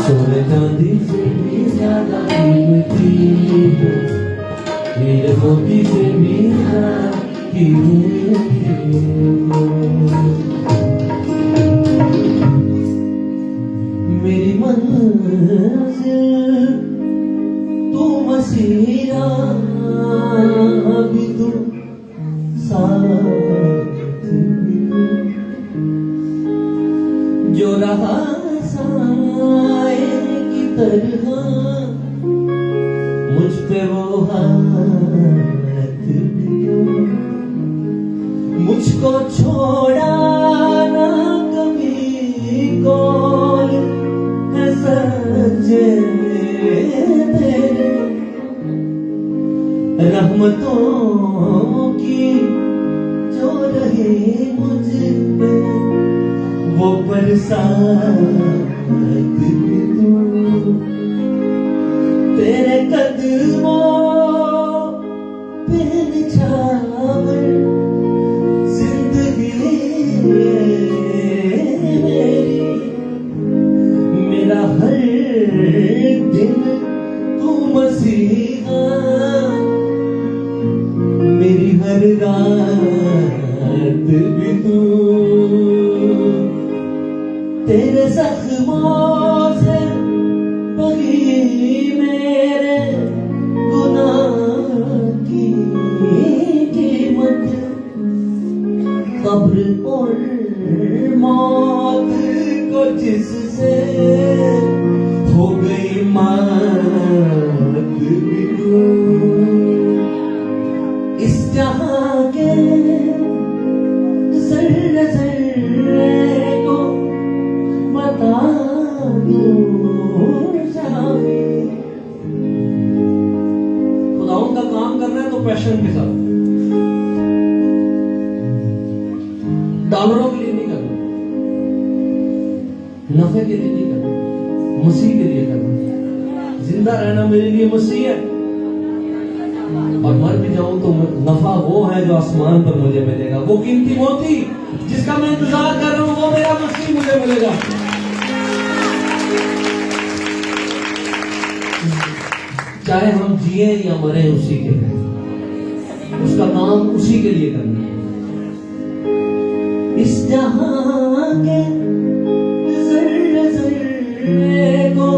सोने चांदी से भी ज्यादा कीमती, हीरे मोती से भी ज्यादा कीमती। मेरी मंजिल तू मसीहा, अभी तू साथ जो रहा साए की तरह, मुझ पे वो हाथ दियो, मुझको छोड़ा ना कभी कोई है सच्चे तेरे, रहमतों की जो रहे मुझ पे वो बरसात भी तू, तेरे कदमों पे निछावर जिंदगी मेरी, मेरा हर दिन तू मसीहा, मेरी हर रात भी तू, तेरे जख्मों से बगी मेरे गुनाह की कीमत, कब्र और मौत को जिससे हो गई मात भी तू, का काम करना है तो पैशन के साथ, डॉलरों के लिए नहीं करना, नफे के लिए नहीं करना, मसीह के लिए करना। जिंदा रहना मेरे लिए मसीह है, और मर भी जाऊं तो नफा वो है जो आसमान पर मुझे मिलेगा। वो कीमती मोती जिसका मैं इंतजार कर रहा हूं, वो मेरा मसीह मुझे मिलेगा। चाहे हम जिए या मरे उसी के लिए, उसका काम उसी के लिए करना है। इस जहां के जर्रे जर्रे को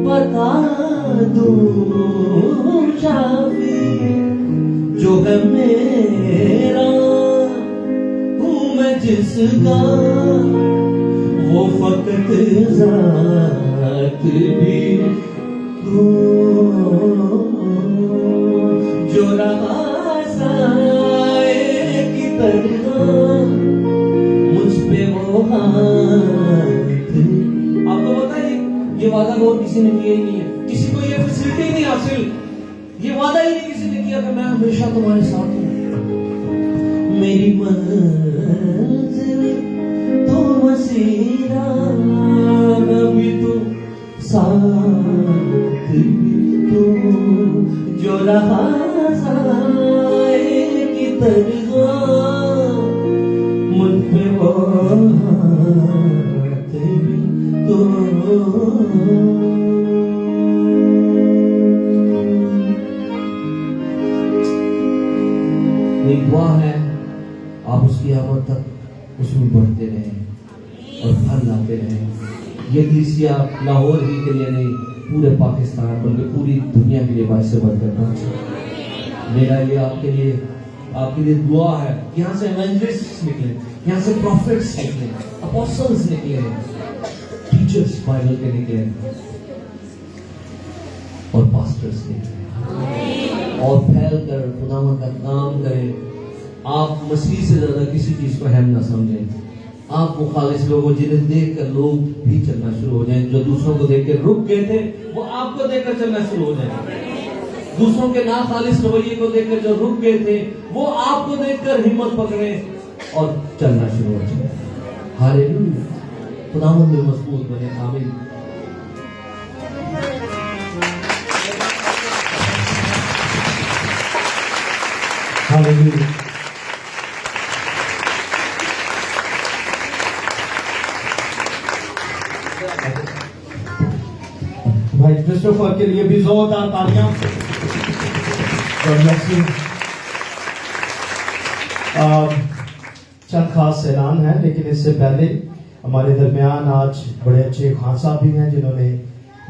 बता दूं शाफी, जो है मेरा हूं मैं जिसका, वो फकत जात भी तू, जो रहा साए की तरह मुझ पे वो हाथ। आपको पता है ये वादा और किसी ने किया ही नहीं है, किसी को ये फैसिलिटी नहीं हासिल, ये वादा ही नहीं किसी ने किया कि मैं हमेशा तुम्हारे साथ हूं। मेरी मंजिल तो मसीहा, भी तू साथ भी तू, जो रहा साए की तरह मुझ पे वो हाथ भी तू। एक दुआ है, आप उसकी आमद तक उसमें बढ़ते रहें और फल लाते रहें। ये कलीसिया लाहौर ही के लिए नहीं, पूरे पाकिस्तान बल्कि पूरी दुनिया के लिए बाइस बरकत है। मेरा ये आपके लिए दुआ है। यहाँ से एवेंजलिस्ट निकले, यहाँ से प्रॉफिट्स निकले, अपोस्टल्स निकले, टीचर्स बाइबल के निकले और पास्टर्स निकले, और फैल कर खुदावंद का काम करें। आप मसीह से ज्यादा किसी चीज को अहम ना समझें। आप मुखालिस लोगों जिन्हें देखकर लोग भी चलना शुरू हो जाएं, जो दूसरों को देखकर रुक गए थे वो आपको देखकर चलना शुरू हो जाएं। दूसरों के ना खालिस रवैये को देखकर जो रुक गए थे वो आपको देखकर हिम्मत पकड़े और चलना शुरू हो जाए। हालेलुया, खुदावंद में मजबूत बने। आमीन। हालेलुया। भाई क्रिस्टोफर के लिए भी जोरदार तालियां। चंद खास ऐलान है, लेकिन इससे पहले हमारे दरमियान आज बड़े अच्छे खान साहब भी हैं जिन्होंने,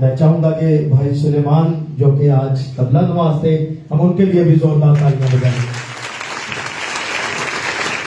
मैं चाहूंगा कि भाई सुलेमान जो कि आज तबला नवाज थे, हम उनके लिए भी जोरदार तालियां बजाएं।